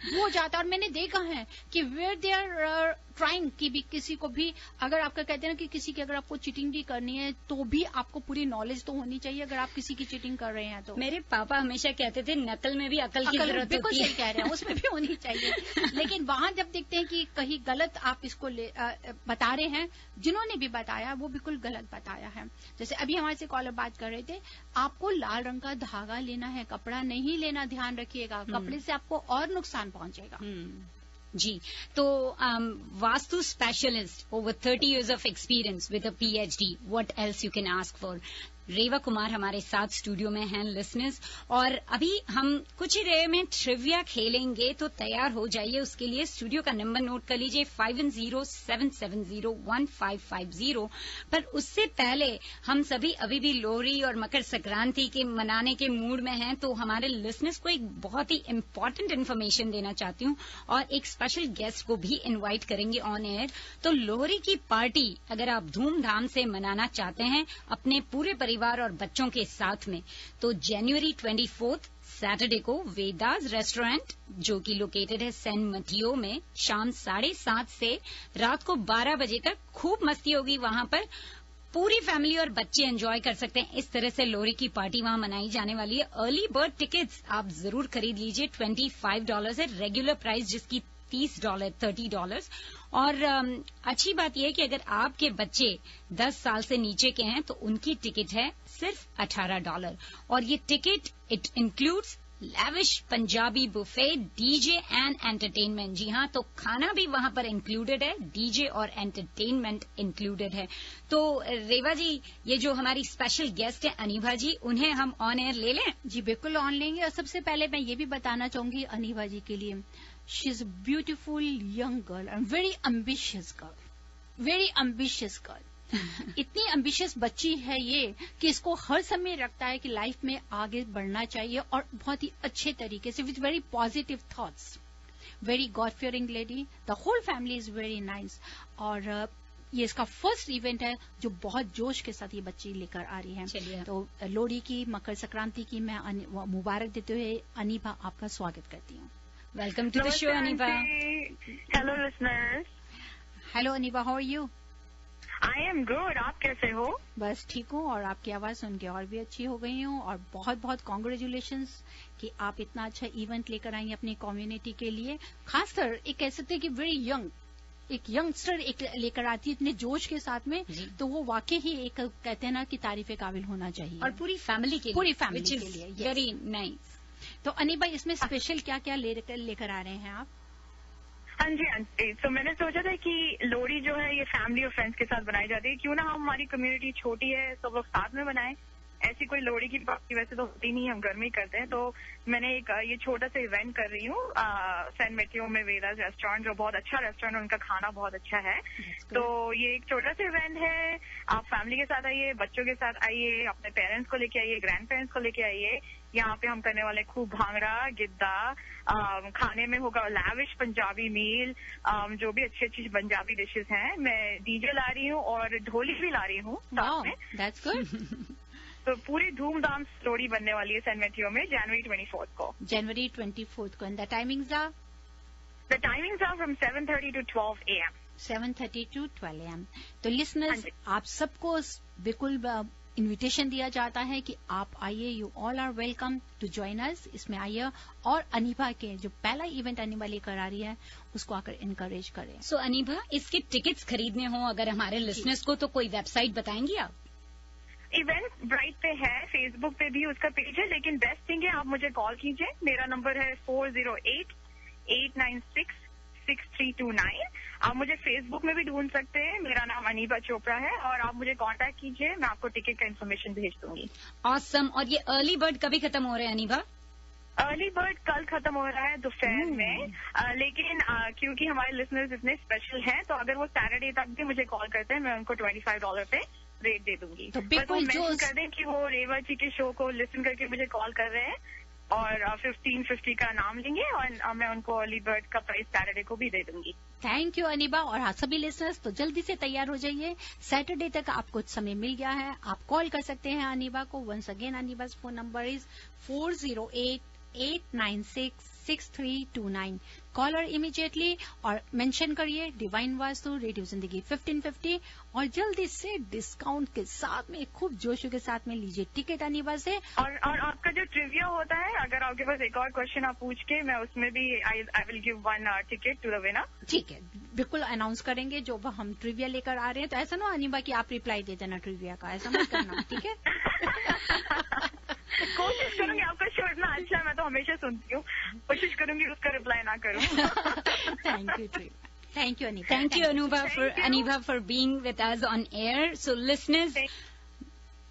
वो हो जाता है। और मैंने देखा है कि वेयर दे आर ट्राइंग कि भी किसी को भी, अगर आपका कहते हैं ना कि किसी की अगर आपको चीटिंग भी करनी है तो भी आपको पूरी नॉलेज तो होनी चाहिए, अगर आप किसी की चीटिंग कर रहे हैं तो। मेरे पापा हमेशा कहते थे नकल में भी अकल की जरूरत बिल्कुल होती है। सही कह रहे हैं, उसमें भी होनी चाहिए। लेकिन वहां जब देखते हैं कि कहीं गलत आप इसको बता रहे हैं, जिन्होंने भी बताया वो बिल्कुल गलत बताया है। जैसे अभी हमारे से कॉलर बात कर रहे थे, आपको लाल रंग का धागा लेना है, कपड़ा नहीं लेना, ध्यान रखिएगा, कपड़े से आपको और नुकसान पहुंचेगा। जी, तो vastu specialist over 30 years of experience with a PhD, what else you can ask for? रेवा कुमार हमारे साथ स्टूडियो में हैं लिसनर्स, और अभी हम कुछ ही देर में ट्रिविया खेलेंगे, तो तैयार हो जाइए। उसके लिए स्टूडियो का नंबर नोट कर लीजिए 5107701550। पर उससे पहले हम सभी अभी भी लोहड़ी और मकर संक्रांति के मनाने के मूड में हैं, तो हमारे लिसनर्स को एक बहुत ही इम्पोर्टेंट इन्फॉर्मेशन देना चाहती हूँ और एक स्पेशल गेस्ट को भी इनवाइट करेंगे ऑन एयर। तो लोहड़ी की पार्टी अगर आप धूमधाम से मनाना चाहते हैं अपने पूरे परिवार और बच्चों के साथ में, तो जनवरी 24 सैटरडे को वेदास रेस्टोरेंट, जो कि लोकेटेड है सैन मटियो में, शाम 7:30 से रात को 12 बजे तक खूब मस्ती होगी। वहां पर पूरी फैमिली और बच्चे एंजॉय कर सकते हैं। इस तरह से लोहड़ी की पार्टी वहां मनाई जाने वाली है। अर्ली बर्ड टिकट्स आप जरूर खरीद लीजिए, $25 है रेगुलर प्राइस, जिसकी $30 और अच्छी बात यह है कि अगर आपके बच्चे 10 साल से नीचे के हैं तो उनकी टिकट है सिर्फ $18 और ये ticket it includes lavish Punjabi buffet, DJ and entertainment. जी हाँ, तो खाना भी वहां पर इंक्लूडेड है, डीजे और एंटरटेनमेंट इंक्लूडेड है। तो रेवा जी, ये जो हमारी स्पेशल गेस्ट है अनीभा जी, उन्हें हम ऑन एयर ले लें? जी बिल्कुल ऑन लेंगे। और सबसे पहले मैं ये भी बताना चाहूंगी अनीभा जी के लिए, she is a beautiful young girl and very ambitious girl. इतनी एम्बिशियस बच्ची है ये कि इसको हर समय लगता है कि लाइफ में आगे बढ़ना चाहिए और बहुत ही अच्छे तरीके से, with very positive thoughts, very God fearing lady. The whole family is very nice. और ये इसका फर्स्ट इवेंट है जो बहुत जोश के साथ ये बच्ची लेकर आ रही है। तो लोहड़ी की, मकर संक्रांति की मैं मुबारक देते हुए अनीभा आपका स्वागत करती हूँ। Welcome to the show Anibha. Hello listeners. Hello Anibha, how are you? I am good, आप कैसे हो? बस ठीक हूँ, और आपकी आवाज सुन के और भी अच्छी हो गई हूँ। और बहुत बहुत कॉन्ग्रेचुलेशंस कि आप इतना अच्छा इवेंट लेकर आई अपनी कम्युनिटी के लिए। खासकर एक कह सकते हैं कि वेरी यंग, एक यंगस्टर एक लेकर आती है इतने जोश के साथ में, तो वो वाकई ही एक कहते हैं ना कि तारीफे काबिल होना चाहिए। और पूरी फैमिली के लिए वेरी नाइस। तो अनीभा, इसमें स्पेशल क्या क्या लेकर आ रहे हैं आप? हाँ जी। तो मैंने सोचा था कि लोहड़ी जो है ये फैमिली और फ्रेंड्स के साथ बनाई जाती है, क्यों ना हमारी कम्युनिटी छोटी है, सब लोग साथ में बनाएं। ऐसी कोई लोहड़ी की पार्टी वैसे तो होती नहीं है, हम घर में ही करते हैं। तो मैंने एक ये छोटा सा इवेंट कर रही हूँ सैन मेटियो में, वेदास रेस्टोरेंट, जो बहुत अच्छा रेस्टोरेंट है, उनका खाना बहुत अच्छा है। तो ये एक छोटा सा इवेंट है, आप फैमिली के साथ आइए, बच्चों के साथ आइए, अपने पेरेंट्स को लेके आइए, ग्रैंड पेरेंट्स को लेके आइए। यहाँ पे हम करने वाले खूब भांगड़ा, गिद्दा, खाने में होगा लैविश पंजाबी मील, जो भी अच्छी अच्छी पंजाबी डिशेस हैं। मैं डीजे ला रही हूँ और ढोली भी ला रही हूँ साथ में। That's good. तो पूरी धूमधाम लोहड़ी बनने वाली है सैन मेटियो में जनवरी 24 को। जनवरी 24 को। And the timings are? The timings are from 7:30 to 12 AM। 7:30 to 12 AM। तो लिसनर्स, आप सबको बिल्कुल इनविटेशन दिया जाता है कि आप आइए, you all are welcome to join us. इसमें आइए और अनीभा के जो पहला इवेंट अनीभा लेकर आ रही है उसको आकर इनकरेज करें। सो अनीभा, इसके टिकट्स खरीदने हो अगर हमारे लिसनर्स को, तो कोई वेबसाइट बताएंगी आप? इवेंट ब्राइट पे है, फेसबुक पे भी उसका पेज है, लेकिन बेस्ट थिंग है आप मुझे कॉल कीजिए। मेरा नंबर है 408-896-6329। आप मुझे फेसबुक में भी ढूंढ सकते हैं, मेरा नाम अनीभा चोपड़ा है, और आप मुझे कांटेक्ट कीजिए, मैं आपको टिकट का इन्फॉर्मेशन भेज दूंगी। ऑसम। और ये अर्ली बर्ड कभी खत्म हो रहे हैं अनीभा? अर्ली बर्ड कल खत्म हो रहा है दोपहर में, लेकिन क्योंकि हमारे लिसनर्स इतने स्पेशल हैं, तो अगर वो सैटरडे तक भी मुझे कॉल करते हैं, मैं उनको $25 पे रेट दे दूंगी। तो बस वो मेंशन कर दें कि वो रेवा जी के शो को लिसन करके मुझे कॉल कर रहे हैं, और 1550 का नाम लेंगे, और मैं उनको अर्ली बर्ड का प्राइस सैटरडे को भी दे दूंगी। Thank you Anibha. और हाँ, सभी लिसनर्स तो जल्दी से तैयार हो जाइए, सैटरडे तक आपको समय मिल गया है। आप कॉल कर सकते हैं अनीभा को। Once again Anibha's phone number is 408-896-6329। Caller immediately और मेंशन करिए डिवाइन वास्तु रेडियो जिंदगी 1550, और जल्दी से डिस्काउंट के साथ में खूब जोशों के साथ में लीजिए टिकट अनीभा से। और आपका जो ट्रिविया होता है, अगर आपके पास एक और क्वेश्चन आप पूछ के, मैं उसमें भी I will give 1 ticket to the winner. ठीक है, बिल्कुल अनाउंस करेंगे जो हम ट्रिविया लेकर आ रहे हैं। तो ऐसा ना अनीभा कि आप रिप्लाई दे देना ट्रिविया का, ऐसा मत करना, ठीक है? कोशिश करूंगी, आपका शो इतना अच्छा है, मैं तो हमेशा सुनती हूँ, कोशिश करूंगी उसका रिप्लाई ना करूँ। Thank you trivia. Thank you, Anita. Thank you, Anubha, for being with us on air. So, listeners,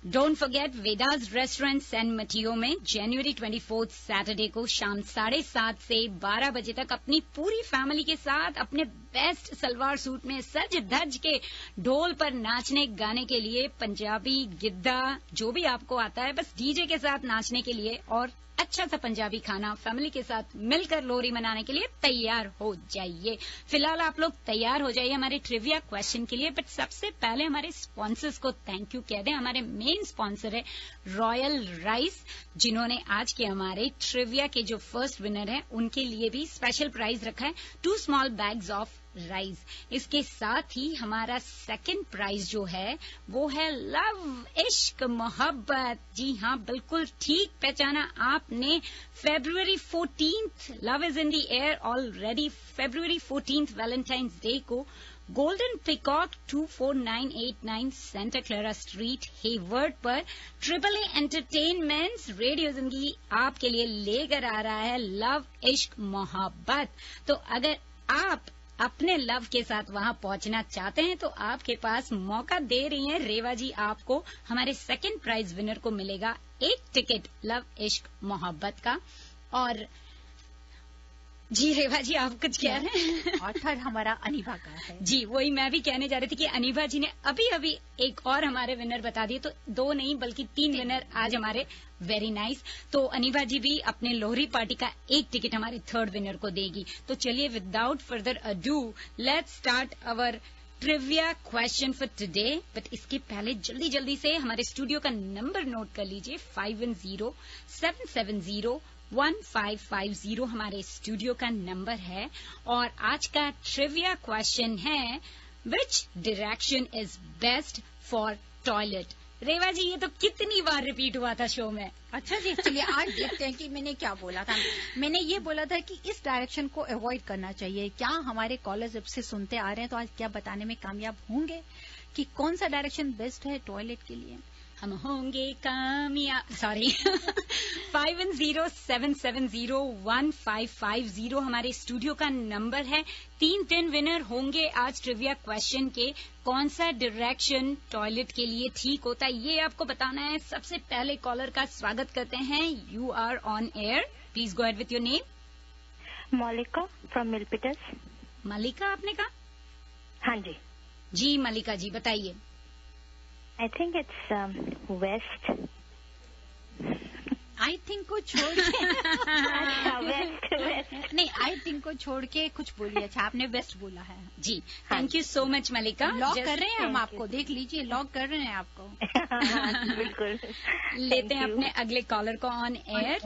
don't forget Vedas restaurant San Mateo में जनवरी 24 सैटरडे को शाम 7:30 से 12 बजे तक अपनी पूरी फैमिली के साथ अपने बेस्ट सलवार सूट में सज धज के ढोल पर नाचने गाने के लिए, पंजाबी गिद्दा जो भी आपको आता है, बस डीजे के साथ नाचने के लिए और अच्छा सा पंजाबी खाना फैमिली के साथ मिलकर लोहरी मनाने के लिए तैयार हो जाइए। फिलहाल आप लोग तैयार हो जाइए हमारे ट्रिविया क्वेश्चन के लिए, बट सबसे पहले हमारे स्पॉन्सर्स को थैंक यू कह दें। हमारे मेन स्पॉन्सर है रॉयल राइस, जिन्होंने आज के हमारे ट्रिविया के जो फर्स्ट विनर है उनके लिए भी स्पेशल प्राइज रखा है 2 स्मॉल बैग्स ऑफ राइस। इसके साथ ही हमारा सेकंड प्राइज जो है वो है लव इश्क मोहब्बत। जी हाँ, बिल्कुल ठीक पहचाना आपने। February 14th, love is in the air already. February 14th Valentine's day को Golden Peacock 24989 Santa Clara street Hayward पर AAA एंटरटेनमेंट्स रेडियो जिंदगी आपके लिए लेकर आ रहा है लव इश्क मोहब्बत। तो अगर आप अपने लव के साथ वहां पहुंचना चाहते हैं तो आपके पास मौका दे रही हैं रेवा जी आपको। हमारे सेकंड प्राइज विनर को मिलेगा 1 टिकट लव इश्क मोहब्बत का। और जी रेवा जी आप कुछ कह रहे हैं? ऑथर हमारा अनीबा का है। जी वही मैं भी कहने जा रही थी कि अनीबा जी ने अभी अभी एक और हमारे विनर बता दिए, तो 2 नहीं बल्कि 3 विनर आज हमारे। Very nice. तो अनीबा जी भी अपने लोहरी पार्टी का 1 टिकट हमारे थर्ड विनर को देगी। तो चलिए without further ado let's start our trivia question for today. But इसके पहले जल्दी जल्दी से हमारे स्टूडियो का नंबर नोट कर लीजिए 5107701550 हमारे स्टूडियो का नंबर है। और आज का ट्रिविया क्वेश्चन है which direction is best for toilet. Reva ji ये तो कितनी बार रिपीट हुआ था शो में। अच्छा जी, चलिए आज देखते हैं कि मैंने क्या बोला था। मैंने ये बोला था कि इस डायरेक्शन को अवॉइड करना चाहिए। क्या हमारे कॉलर्स जब से सुनते आ रहे हैं तो आज क्या बताने में कामयाब होंगे कि कौन सा डायरेक्शन बेस्ट है टॉयलेट के लिए? हम होंगे कामयाब। सॉरी 5107701550 हमारे स्टूडियो का नंबर है। 3 विनर होंगे आज ट्रिविया क्वेश्चन के। कौन सा डायरेक्शन टॉयलेट के लिए ठीक होता है ये आपको बताना है। सबसे पहले कॉलर का स्वागत करते हैं। You are on air, please go ahead with your name. Malika from Milpitas. Malika आपने कहा? हाँ जी। जी मलिका जी बताइए। I think it's west. I think को छोड़ के वेस्ट नहीं, आई थिंक को छोड़ के कुछ बोलिए। अच्छा आपने वेस्ट बोला है जी। Thank you so much Malika. Lock कर रहे हैं हम आपको, देख लीजिए लॉक कर रहे हैं आपको। बिल्कुल। लेते हैं अपने अगले कॉलर को ऑन एयर।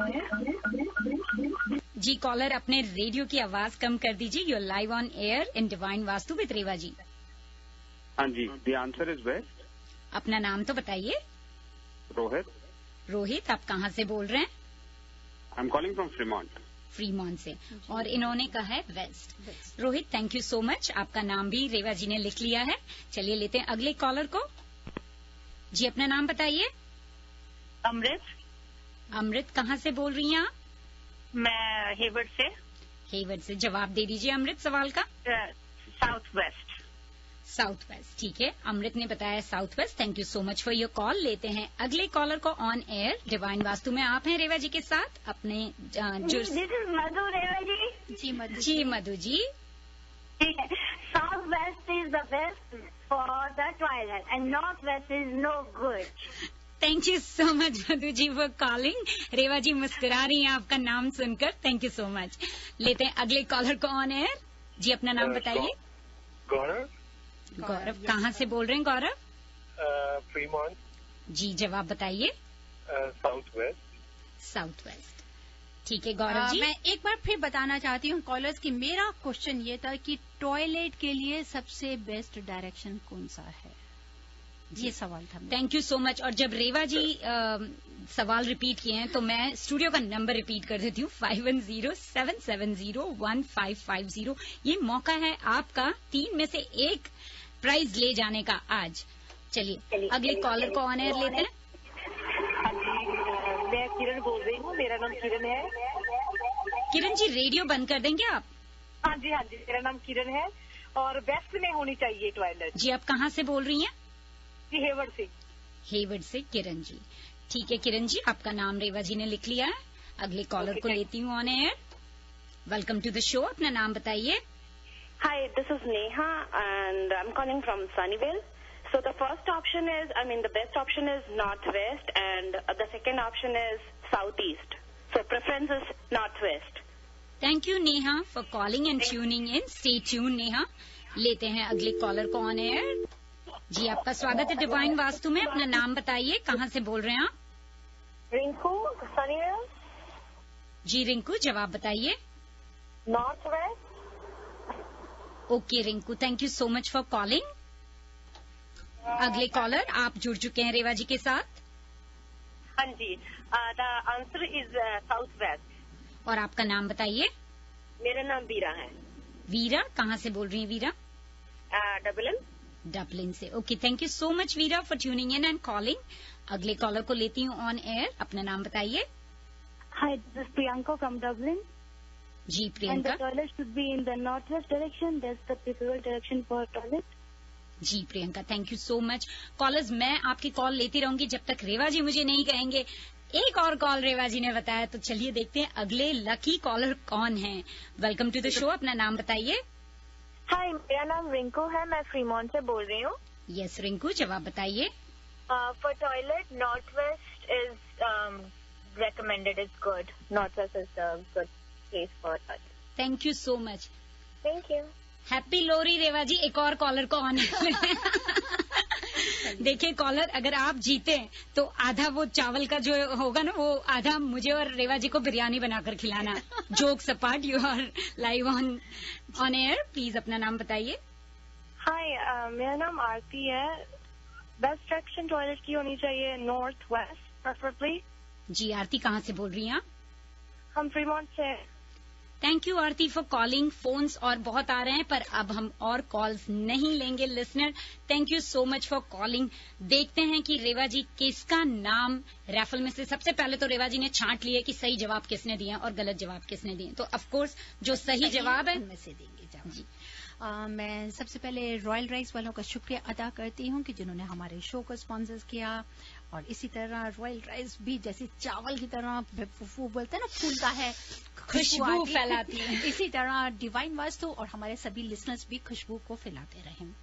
जी कॉलर अपने रेडियो की आवाज कम कर दीजिए। You're live on air in divine vastu with Reva ji. हाँ जी, द आंसर इज वेस्ट। अपना नाम तो बताइए। रोहित। रोहित आप कहाँ से बोल रहे हैं? I am calling from Fremont. Fremont से। और इन्होंने कहा है west. Rohit thank you so much, आपका नाम भी रेवा जी ने लिख लिया है। चलिए लेते हैं अगले कॉलर को। जी अपना नाम बताइए। अमृत। अमृत कहाँ से बोल रही हैं आप? मैं हेवर्ड से। हेवर्ड से। जवाब दे दीजिए अमृत सवाल का। South west. साउथ वेस्ट ठीक है, अमृत ने बताया south west. Thank you so much for your call. लेते हैं अगले कॉलर को ऑन एयर। डिवाइन वास्तु में आप हैं रेवा जी के साथ अपने जो मधु रेवा जी। जी Madhu ji Madhu ji. South west is the best for the toilet and north west is no good. Thank you so much Madhu ji for calling. Reva ji मुस्कुरा रही हैं आपका नाम सुनकर। Thank you so much. लेते हैं अगले कॉलर को ऑन एयर। जी अपना नाम बताइए। गौरव। गौरव कहाँ से बोल रहे हैं गौरव? फ्रीमॉन्ट। जी जवाब बताइए। South west. साउथ वेस्ट ठीक है गौरव जी। मैं एक बार फिर बताना चाहती हूँ कॉलर्स की, मेरा क्वेश्चन ये था कि टॉयलेट के लिए सबसे बेस्ट डायरेक्शन कौन सा है, ये सवाल था। Thank you so much. और जब रेवा जी सवाल रिपीट किए हैं तो मैं स्टूडियो का नंबर रिपीट कर देती हूँ 5107701550। ये मौका है आपका 3 में से 1 प्राइज ले जाने का आज। चलिए अगले कॉलर को ऑन एयर लेते हैं। मैं किरण बोल रही हूँ, मेरा नाम किरण है। किरण जी रेडियो बंद कर देंगे आप? हाँ जी मेरा नाम किरण है और वेस्ट में होनी चाहिए टॉयलेट। जी आप कहाँ से बोल रही हैं? जी हेवर्ड से। हेवर्ड से किरण जी। ठीक है किरण जी, आपका नाम रेवा जी ने लिख लिया है। अगले कॉलर को लेती हूँ on air. Welcome to the show, अपना नाम बताइए। Hi, this is Neha and I'm calling from Sunnyvale. So the first option is, the best option is northwest and the second option is southeast. So preference is northwest. Thank you Neha for calling and tuning in. Stay tuned Neha। लेते हैं अगले caller को on air. जी आपका स्वागत है divine vastu में, अपना नाम बताइए, कहाँ से बोल रहे हैं आप? रिंकू, सनीवेल। जी रिंकू, जवाब बताइए। North west. Okay Rinku, thank you so much for calling. अगले कॉलर आप जुड़ चुके हैं रेवा जी के साथ। हाँ जी, the answer is south west. और आपका नाम बताइए। मेरा नाम वीरा है। वीरा, कहाँ से बोल रही हैं वीरा? डबलिन से। Okay, thank you so much Veera for tuning in and calling. अगले कॉलर को लेती हूँ ऑन एयर, अपना नाम बताइए। Hi, this is Priyanka from Dublin. जी Priyanka. And the toilet should be in the northwest direction. That's the preferable direction for toilet. जी Priyanka, thank you so much. Callers, मैं आपकी कॉल लेती रहूंगी जब तक रेवा जी मुझे नहीं कहेंगे। एक और कॉल रेवा जी ने बताया, तो चलिए देखते हैं अगले लकी कॉलर कौन है। वेलकम टू द शो, अपना नाम बताइए। हाय, मेरा नाम रिंकू है, मैं फ्रीमॉन्ट से बोल रही हूँ। यस रिंकू, जवाब बताइए। For toilet north west is recommended, is good. North west is the good place for toilet. Thank you so much. Thank you. Happy Lohri Reva ji. एक और कॉलर को ऑन देखिए कॉलर, अगर आप जीते तो आधा वो चावल का जो होगा ना, वो आधा मुझे और रेवा जी को बिरयानी बनाकर खिलाना। Jokes apart, you are live on air. Please अपना नाम बताइए। हाय, मेरा नाम आरती है। बेस्ट डायरेक्शन टॉयलेट की होनी चाहिए नॉर्थ वेस्ट प्रेफरेबली। जी आरती, कहाँ से बोल रही हैं आप? हम फ्रीमॉन्ट से। Thank you Aarti for calling. Phones और बहुत आ रहे हैं, पर अब हम और कॉल्स नहीं लेंगे listener. Thank you so much for calling. देखते हैं कि रेवा जी किसका नाम रैफल में से। सबसे पहले तो रेवा जी ने छांट लिए कि सही जवाब किसने दिए और गलत जवाब किसने दिए। तो ऑफकोर्स जो सही जवाब है उनमें से देंगे जी। मैं सबसे पहले रॉयल राइस वालों का शुक्रिया अदा करती हूँ कि जिन्होंने हमारे शो को स्पॉन्सर किया, और इसी तरह रॉयल राइस भी जैसे चावल की तरह वो बोलते हैं ना, फूलता है, खुशबू फैलाती है, इसी तरह डिवाइन वास्तु और हमारे सभी लिसनर्स भी खुशबू को फैलाते रहें।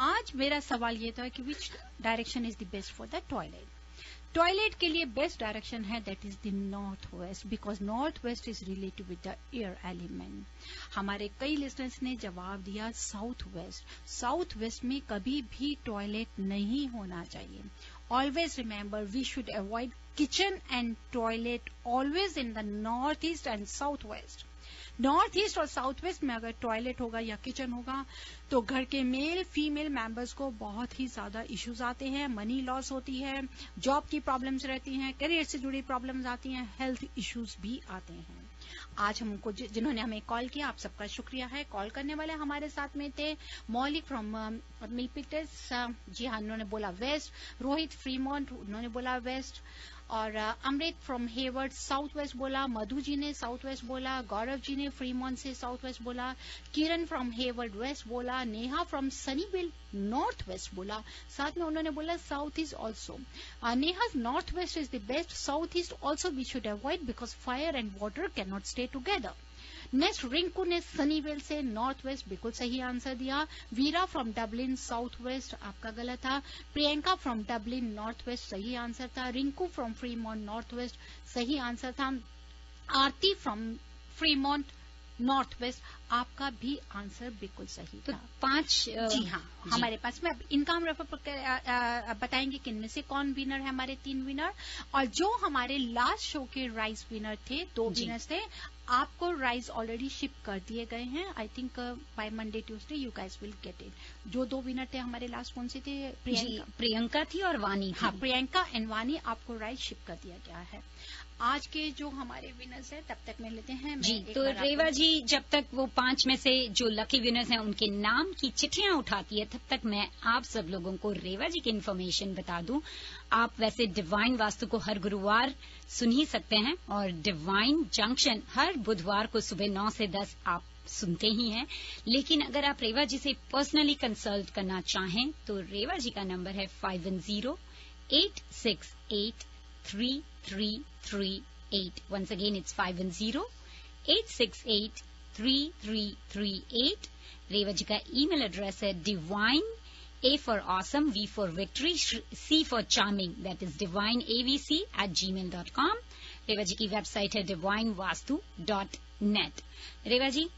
आज मेरा सवाल ये था कि विच direction is the best for the toilet. Toilet के लिए बेस्ट डायरेक्शन है that is the north west, because north west is related with the air element. हमारे कई लिसनर्स ने जवाब दिया साउथ वेस्ट। साउथ वेस्ट में कभी भी टॉयलेट नहीं होना चाहिए। Always remember, we should avoid kitchen and toilet always in the northeast and southwest. North east और साउथ वेस्ट में अगर टॉयलेट होगा या किचन होगा तो घर के मेल फीमेल मेंबर्स को बहुत ही ज्यादा इश्यूज आते हैं। मनी लॉस होती है, जॉब की प्रॉब्लम्स रहती हैं, करियर से जुड़ी प्रॉब्लम्स आती हैं, हेल्थ इश्यूज भी आते हैं। आज हमको जिन्होंने हमें कॉल किया, आप सबका शुक्रिया है। कॉल करने वाले हमारे साथ में थे मौलिक फ्रॉम मिल्पिटस, जी हाँ, उन्होंने बोला वेस्ट। रोहित फ्रीमॉन्ट, उन्होंने बोला वेस्ट। और अमृत फ्रॉम हेवर्ड साउथ वेस्ट बोला। मधु जी ने साउथ वेस्ट बोला। गौरव जी ने फ्रीमॉन्ट से साउथ वेस्ट बोला। किरण फ्रॉम हेवर्ड वेस्ट बोला। Neha from Sunnyvale north west बोला। साथ में उन्होंने बोला south east also. Neha north west is the best, south east also we should avoid because fire and water can not stay together. Next Rinku ने Sunnyvale से north west बिल्कुल सही आंसर दिया। Veera from Dublin south west आपका गलत था। Priyanka from Dublin north west सही answer था। Rinku from Fremont north west सही आंसर था। आरती फ्रॉम फ्रीमॉन्ट नॉर्थ वेस्ट आपका भी आंसर बिल्कुल सही था। तो 5 जी हाँ, हमारे पास में अब इनका हम रेफर बताएंगे कि इनमें से कौन विनर है, हमारे 3 विनर। और जो हमारे लास्ट शो के राइस विनर थे, 2 विनर्स थे, आपको राइस ऑलरेडी शिप कर दिए गए हैं। I think by Monday Tuesday you guys will get it. जो 2 विनर थे हमारे लास्ट कौन से थे? प्रियंका थी और वानी थी। हाँ, प्रियंका एंड वानी, आपको राइस शिप कर दिया गया है। आज के जो हमारे विनर्स हैं तब तक में लेते हैं जी। तो रेवा जी जब तक वो 5 में से जो लकी विनर्स हैं उनके नाम की चिट्ठियां उठाती है, तब तक मैं आप सब लोगों को रेवा जी की इन्फॉर्मेशन बता दूं। आप वैसे डिवाइन वास्तु को हर गुरुवार सुन ही सकते हैं, और डिवाइन जंक्शन हर बुधवार को सुबह 9 से 10 आप सुनते ही हैं। लेकिन अगर आप रेवा जी से पर्सनली कंसल्ट करना चाहें तो रेवा जी का नंबर है 868-3338. Once again, it's 510-868-3338. रेवा जी का ईमेल एड्रेस है divine, A for awesome, V for victory, C for charming, that is divineavc@gmail.com. रेवा जी की वेबसाइट है divinevastu.net. रेवा जी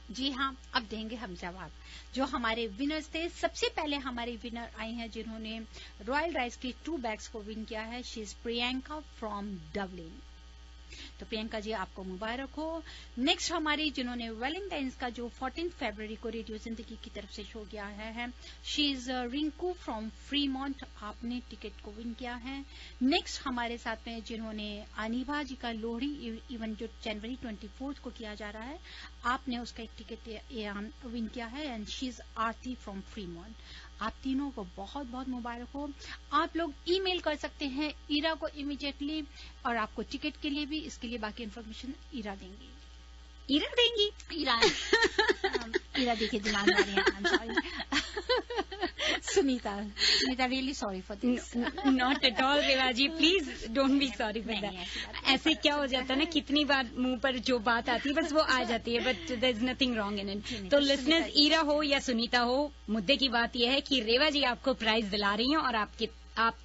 जी हाँ, अब देंगे हम जवाब। जो हमारे विनर्स थे, सबसे पहले हमारे विनर आई हैं जिन्होंने रॉयल राइस की 2 बैग्स को विन किया है। She is Priyanka from Dublin. तो प्रियंका जी आपको मुबारक हो। नेक्स्ट हमारी जिन्होंने वैलेंटाइंस का जो 14 फरवरी को रेडियो जिंदगी की तरफ से शो किया है, she is Rinku from Fremont. आपने टिकट को विन किया है। नेक्स्ट हमारे साथ में जिन्होंने अनीभा जी का लोहड़ी इवेंट जो जनवरी 24 को किया जा रहा है, आपने उसका एक टिकट विन किया है and she is Aarti from Fremont. आप तीनों को बहुत बहुत मुबारक हो। आप लोग ईमेल कर सकते हैं ईरा को इमीडिएटली, और आपको टिकट के लिए भी, इसके लिए बाकी इन्फॉर्मेशन ईरा देंगी। ईरा देंगी? ईरा देखिए दिमाग में आ रही है। Sunita really sorry for this. Not at all Reva ji, please don't be sorry for that. ऐसे क्या हो जाता है ना, कितनी बार मुंह पर जो बात आती है बस वो आ जाती है, but there is nothing wrong in it. तो लिसनर्स, ईरा हो या सुनीता हो, मुद्दे की बात यह है कि रेवा जी आपको प्राइज दिला रही हैं और आप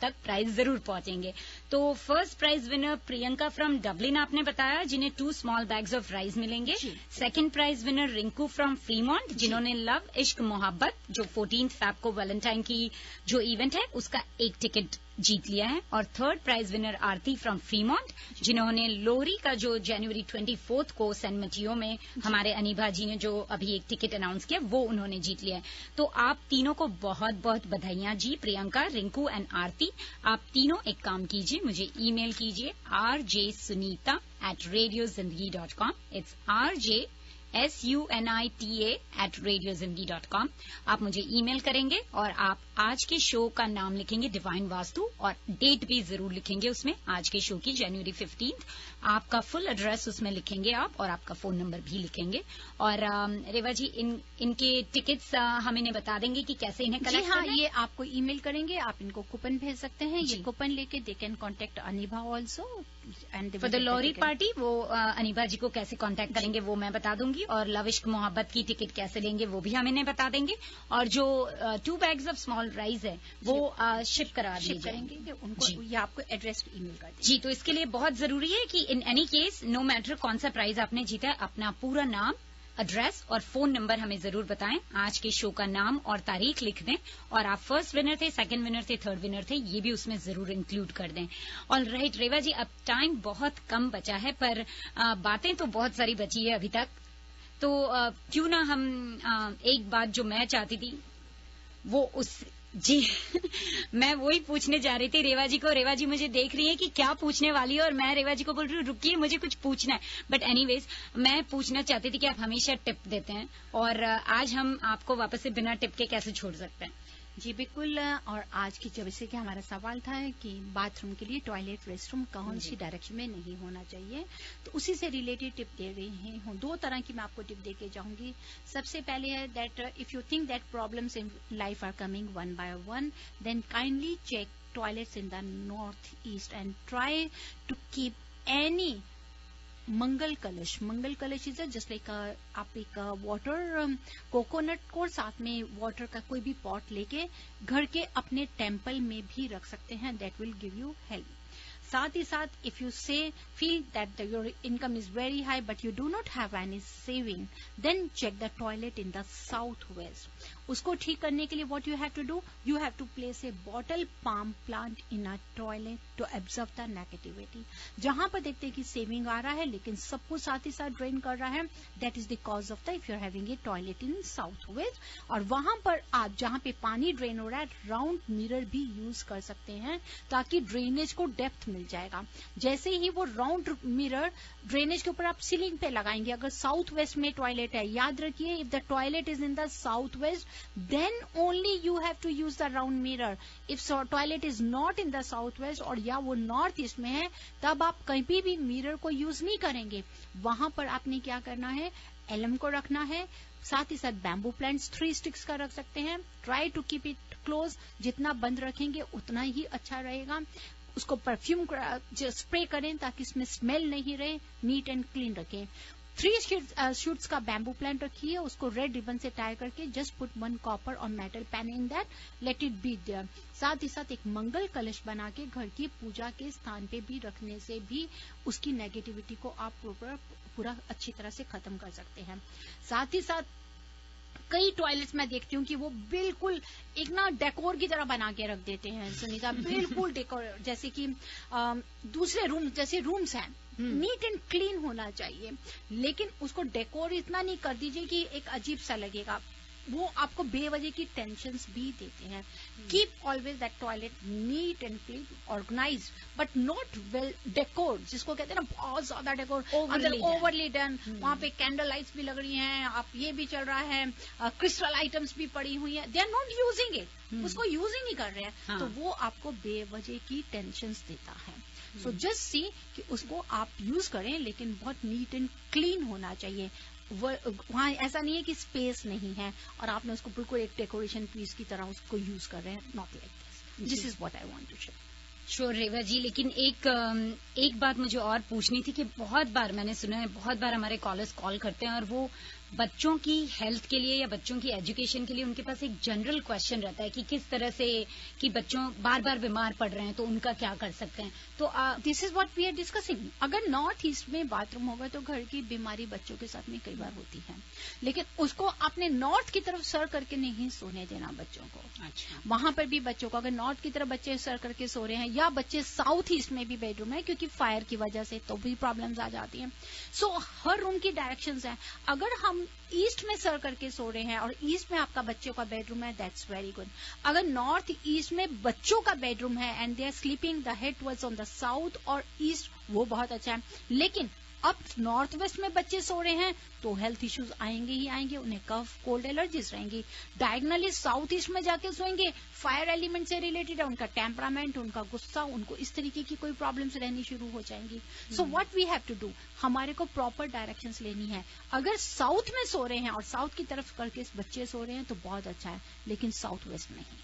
तक प्राइज जरूर पहुंचेंगे। तो first prize winner Priyanka from Dublin आपने बताया, जिन्हें 2 स्मॉल बैग्स ऑफ राइस मिलेंगे। Second prize winner Rinku from Fremont, जिन्होंने लव इश्क मोहब्बत जो 14 फैब को वैलेंटाइन की जो इवेंट है उसका एक टिकट जीत लिया है। और third prize winner Aarti from Fremont, जिन्होंने लोहरी का जो जनवरी 24 को सैन मटियो में हमारे अनीभा जी ने जो अभी एक टिकट अनाउंस किया वो उन्होंने जीत लिया है। तो आप तीनों को बहुत बहुत बधाइयां जी, प्रियंका, रिंकू एंड आरती। आप तीनों एक काम कीजिए, मुझे ईमेल कीजिए rjsunita@radiozindagi.com। It's RJSUNITA@radiozindagi.com। आप मुझे ईमेल करेंगे और आप आज के शो का नाम लिखेंगे डिवाइन वास्तु, और डेट भी जरूर लिखेंगे उसमें, आज के शो की जनवरी 15। आपका फुल एड्रेस उसमें लिखेंगे आप, और आपका फोन नंबर भी लिखेंगे। और रेवा जी इनके टिकट्स हम इन्हें बता देंगे कि कैसे इन्हें कलेक्ट करना है। ये आपको ईमेल करेंगे, आप इनको कूपन भेज सकते हैं। ये कूपन लेके they can contact Anibha also and for the Lohri party. वो अनीभा जी को कैसे कॉन्टेक्ट करेंगे वो मैं बता दूंगी, और लव इश्क मोहब्बत की टिकट कैसे लेंगे वो भी हम इन्हें बता देंगे। और जो 2 बैग्स ऑफ स्मॉल राइस है वो शिप करा करेंगे उनको, ये आपको एड्रेस ईमेल कर देंगे। जी, तो इसके लिए बहुत जरूरी है कि in any case no matter कौन सा प्राइज आपने जीता है, अपना पूरा नाम, एड्रेस और फोन नंबर हमें जरूर बताएं। आज के शो का नाम और तारीख लिख दें, और आप फर्स्ट विनर थे, सेकंड विनर थे, थर्ड विनर थे, ये भी उसमें जरूर इंक्लूड कर दें। ऑल राइट रेवा जी, अब टाइम बहुत कम बचा है, पर बातें तो बहुत सारी बची है अभी तक। तो क्यों ना हम एक बात जो मैं चाहती थी वो जी मैं वही पूछने जा रही थी रेवा जी को। रेवा जी मुझे देख रही है कि क्या पूछने वाली है, और मैं रेवा जी को बोल रही हूँ रुकिए मुझे कुछ पूछना है। बट एनीवेज मैं पूछना चाहती थी कि आप हमेशा टिप देते हैं, और आज हम आपको वापस से बिना टिप के कैसे छोड़ सकते हैं। जी बिल्कुल। और आज की जैसे कि हमारा सवाल था कि बाथरूम के लिए टॉयलेट रेस्टरूम कौन सी डायरेक्शन में नहीं होना चाहिए, तो उसी से रिलेटेड टिप दे रही हूँ। 2 तरह की मैं आपको टिप दे के जाऊंगी। सबसे पहले है that if you think that problems in life are coming one by one, then kindly check toilets in the north east and try to keep any mangal kalash is just like आप एक वाटर कोकोनट को साथ में water का कोई भी pot लेके घर के अपने टेम्पल में भी रख सकते हैं। That will give you help. साथ ही साथ if you feel that your income is very high but you do not have any saving, then check the toilet in the south west. उसको ठीक करने के लिए what you have to do, you have to place a bottle palm plant in a toilet to absorb the negativity. जहां पर देखते हैं कि सेविंग आ रहा है लेकिन सब कुछ साथ ही साथ ड्रेन कर रहा है, that is the cause of the if you are having a toilet in south west. और वहां पर आप जहां पे पानी ड्रेन हो रहा है, राउंड मिरर भी यूज कर सकते हैं ताकि ड्रेनेज को डेप्थ मिल जाएगा। जैसे ही वो राउंड मिरर ड्रेनेज के ऊपर आप सीलिंग पे लगाएंगे, अगर साउथ वेस्ट में टॉयलेट है, याद रखिए if the toilet is in the south waste then only you have to use the round mirror. If toilet is not in the southwest और या वो नॉर्थ ईस्ट में है, तब आप कहीं भी मिरर को यूज नहीं करेंगे। वहां पर आपने क्या करना है, एलम को रखना है, साथ ही साथ बैम्बू प्लांट्स 3 स्टिक्स का रख सकते हैं। Try to keep it close, जितना बंद रखेंगे उतना ही अच्छा रहेगा। उसको परफ्यूम स्प्रे करें ताकि इसमें स्मेल नहीं रहे, नीट एंड क्लीन रखें। 3 शूट्स का बैम्बू प्लांट रखिए, उसको रेड रिबन से टाई करके जस्ट पुट 1 कॉपर और metal pan in that, let it be there. साथ ही साथ एक मंगल कलश बना के घर की पूजा के स्थान पे भी रखने से भी उसकी नेगेटिविटी को आप पूरा अच्छी तरह से खत्म कर सकते हैं। साथ ही साथ कई टॉयलेट्स में देखती हूँ कि वो बिल्कुल एक ना डेकोर की तरह बना के रख देते हैं सुनीता, बिल्कुल डेकोर, जैसे कि दूसरे रूम जैसे रूम्स हैं, नीट एंड क्लीन होना चाहिए, लेकिन उसको डेकोर इतना नहीं कर दीजिए कि एक अजीब सा लगेगा। वो आपको बेवजह की टेंशन्स भी देते हैं। Keep always that toilet neat and clean, organised, but not well decor, जिसको कहते हैं ना बहुत ज्यादा डेकोर, ओवरली डन। वहां पे कैंडल लाइट्स भी लग रही हैं, आप ये भी चल रहा है, क्रिस्टल आइटम्स भी पड़ी हुई है, they are not using it, उसको यूज ही नहीं कर रहे हैं, तो वो आपको बेवजह की टेंशन्स देता है। सो जस्ट सी कि उसको आप यूज करें, लेकिन बहुत नीट एंड क्लीन होना चाहिए। वहाँ ऐसा नहीं है कि स्पेस नहीं है और आपने उसको बिल्कुल एक डेकोरेशन पीस की तरह उसको यूज कर रहे हैं, not like this is what I want to show. Sure Reva ji, लेकिन एक बात मुझे और पूछनी थी कि बहुत बार मैंने सुना है, बहुत बार हमारे कॉलर्स कॉल करते हैं और वो बच्चों की हेल्थ के लिए या बच्चों की एजुकेशन के लिए उनके पास एक जनरल क्वेश्चन रहता है कि किस तरह से कि बच्चों बार बार बीमार पड़ रहे हैं तो उनका क्या कर सकते हैं। तो this is what we are discussing. अगर नॉर्थ ईस्ट में बाथरूम होगा तो घर की बीमारी बच्चों के साथ में कई बार होती है, लेकिन उसको आपने नॉर्थ की तरफ सर करके नहीं सोने देना बच्चों को। अच्छा, वहां पर भी बच्चों को, अगर नॉर्थ की तरफ बच्चे सर करके सो रहे हैं या बच्चे साउथ ईस्ट में भी बेडरूम है क्योंकि फायर की वजह से तो भी प्रॉब्लम्स आ जाती हैं। सो हर रूम की डायरेक्शंस हैं। अगर हम ईस्ट में सर करके सो रहे हैं और ईस्ट में आपका बच्चों का बेडरूम है, दैट्स वेरी गुड। अगर नॉर्थ ईस्ट में बच्चों का बेडरूम है and they are sleeping the head towards on the south और ईस्ट, वो बहुत अच्छा है। लेकिन अब नॉर्थ वेस्ट में बच्चे सो रहे हैं तो हेल्थ इश्यूज आएंगे ही आएंगे, उन्हें कफ कोल्ड एलर्जीज रहेंगी। डायगनली साउथ ईस्ट में जाके सोएंगे, फायर एलिमेंट से रिलेटेड है, उनका टेम्परामेंट, उनका गुस्सा, उनको इस तरीके की कोई प्रॉब्लम्स रहनी शुरू हो जाएंगी। So what we have to do, हमारे को प्रॉपर डायरेक्शंस लेनी है। अगर साउथ में सो रहे हैं और साउथ की तरफ करके बच्चे सो रहे हैं तो बहुत अच्छा है, लेकिन साउथ वेस्ट नहीं।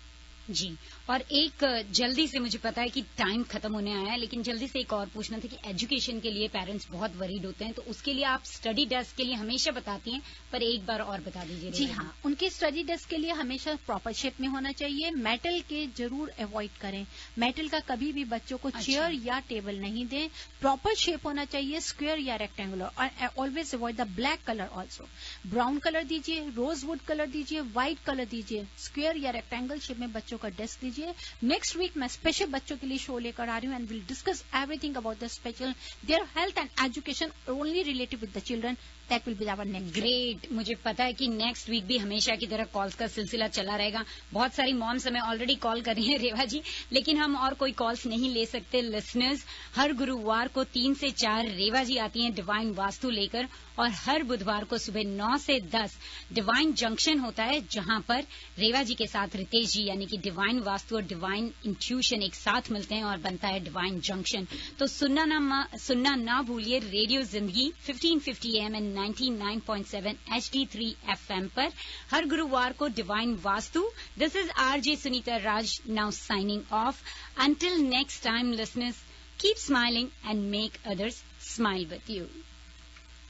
जी, और एक जल्दी से, मुझे पता है कि टाइम खत्म होने आया है, लेकिन जल्दी से एक और पूछना था कि एजुकेशन के लिए पेरेंट्स बहुत वरीड होते हैं, तो उसके लिए आप स्टडी डेस्क के लिए हमेशा बताती हैं, पर एक बार और बता दीजिए। जी हाँ, उनके स्टडी डेस्क के लिए हमेशा प्रॉपर शेप में होना चाहिए। मेटल के जरूर अवॉइड करें, मेटल का कभी भी बच्चों को चेयर या टेबल नहीं दें। प्रॉपर शेप होना चाहिए, स्क्वायर या रेक्टेंगुलर, और always avoid the black colour also. Brown colour दीजिए, रोजवुड कलर दीजिए, व्हाइट कलर दीजिए, स्क्वायर या रेक्टेंगल शेप में बच्चों का डेस्क दीजिए। नेक्स्ट वीक मैं स्पेशल बच्चों के लिए शो लेकर आ रही हूँ and will discuss everything about the special their health and education only related with the children. That will be our next. Great, मुझे पता है कि नेक्स्ट वीक भी हमेशा की तरह कॉल्स का सिलसिला चला रहेगा। बहुत सारी मॉम्स हमें ऑलरेडी कॉल कर रही हैं रेवा जी, लेकिन हम और कोई कॉल्स नहीं ले सकते। लिसनर्स, हर गुरुवार को 3 से 4 रेवा जी आती हैं डिवाइन वास्तु लेकर, और हर बुधवार को सुबह 9 से 10 डिवाइन जंक्शन होता है, जहां पर रेवा जी के साथ रितेश जी, यानी कि डिवाइन वास्तु और डिवाइन इंट्यूशन एक साथ मिलते हैं और बनता है डिवाइन जंक्शन। तो सुनना ना भूलिए radio Zindagi 1550 AM and 99.7 HD3 FM पर हर गुरुवार को divine vastu. This is RJ Sunita Raj now signing off. Until next time listeners, keep smiling and make others smile with you.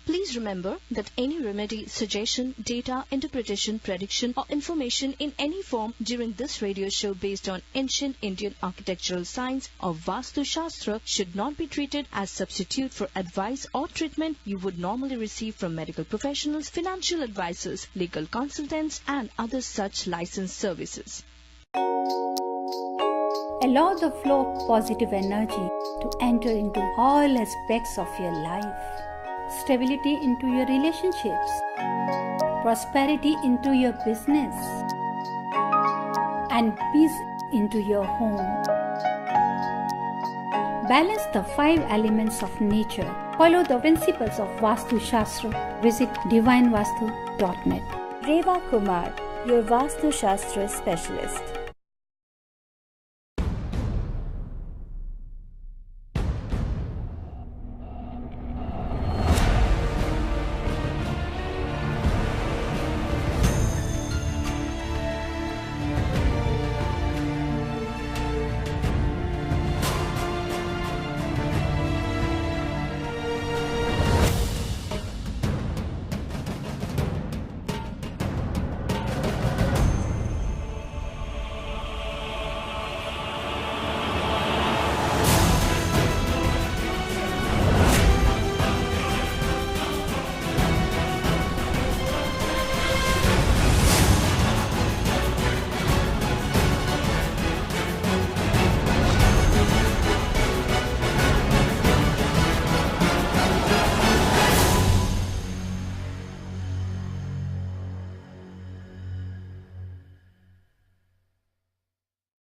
Please remember that any remedy, suggestion, data, interpretation, prediction, or information in any form during this radio show based on ancient Indian architectural science or Vastu Shastra should not be treated as substitute for advice or treatment you would normally receive from medical professionals, financial advisors, legal consultants, and other such licensed services. Allow the flow of positive energy to enter into all aspects of your life. Stability into your relationships, prosperity into your business, and peace into your home. Balance the 5 elements of nature. Follow the principles of Vastu Shastra. Visit divinevastu.net. Reva Kumar, your Vastu Shastra specialist.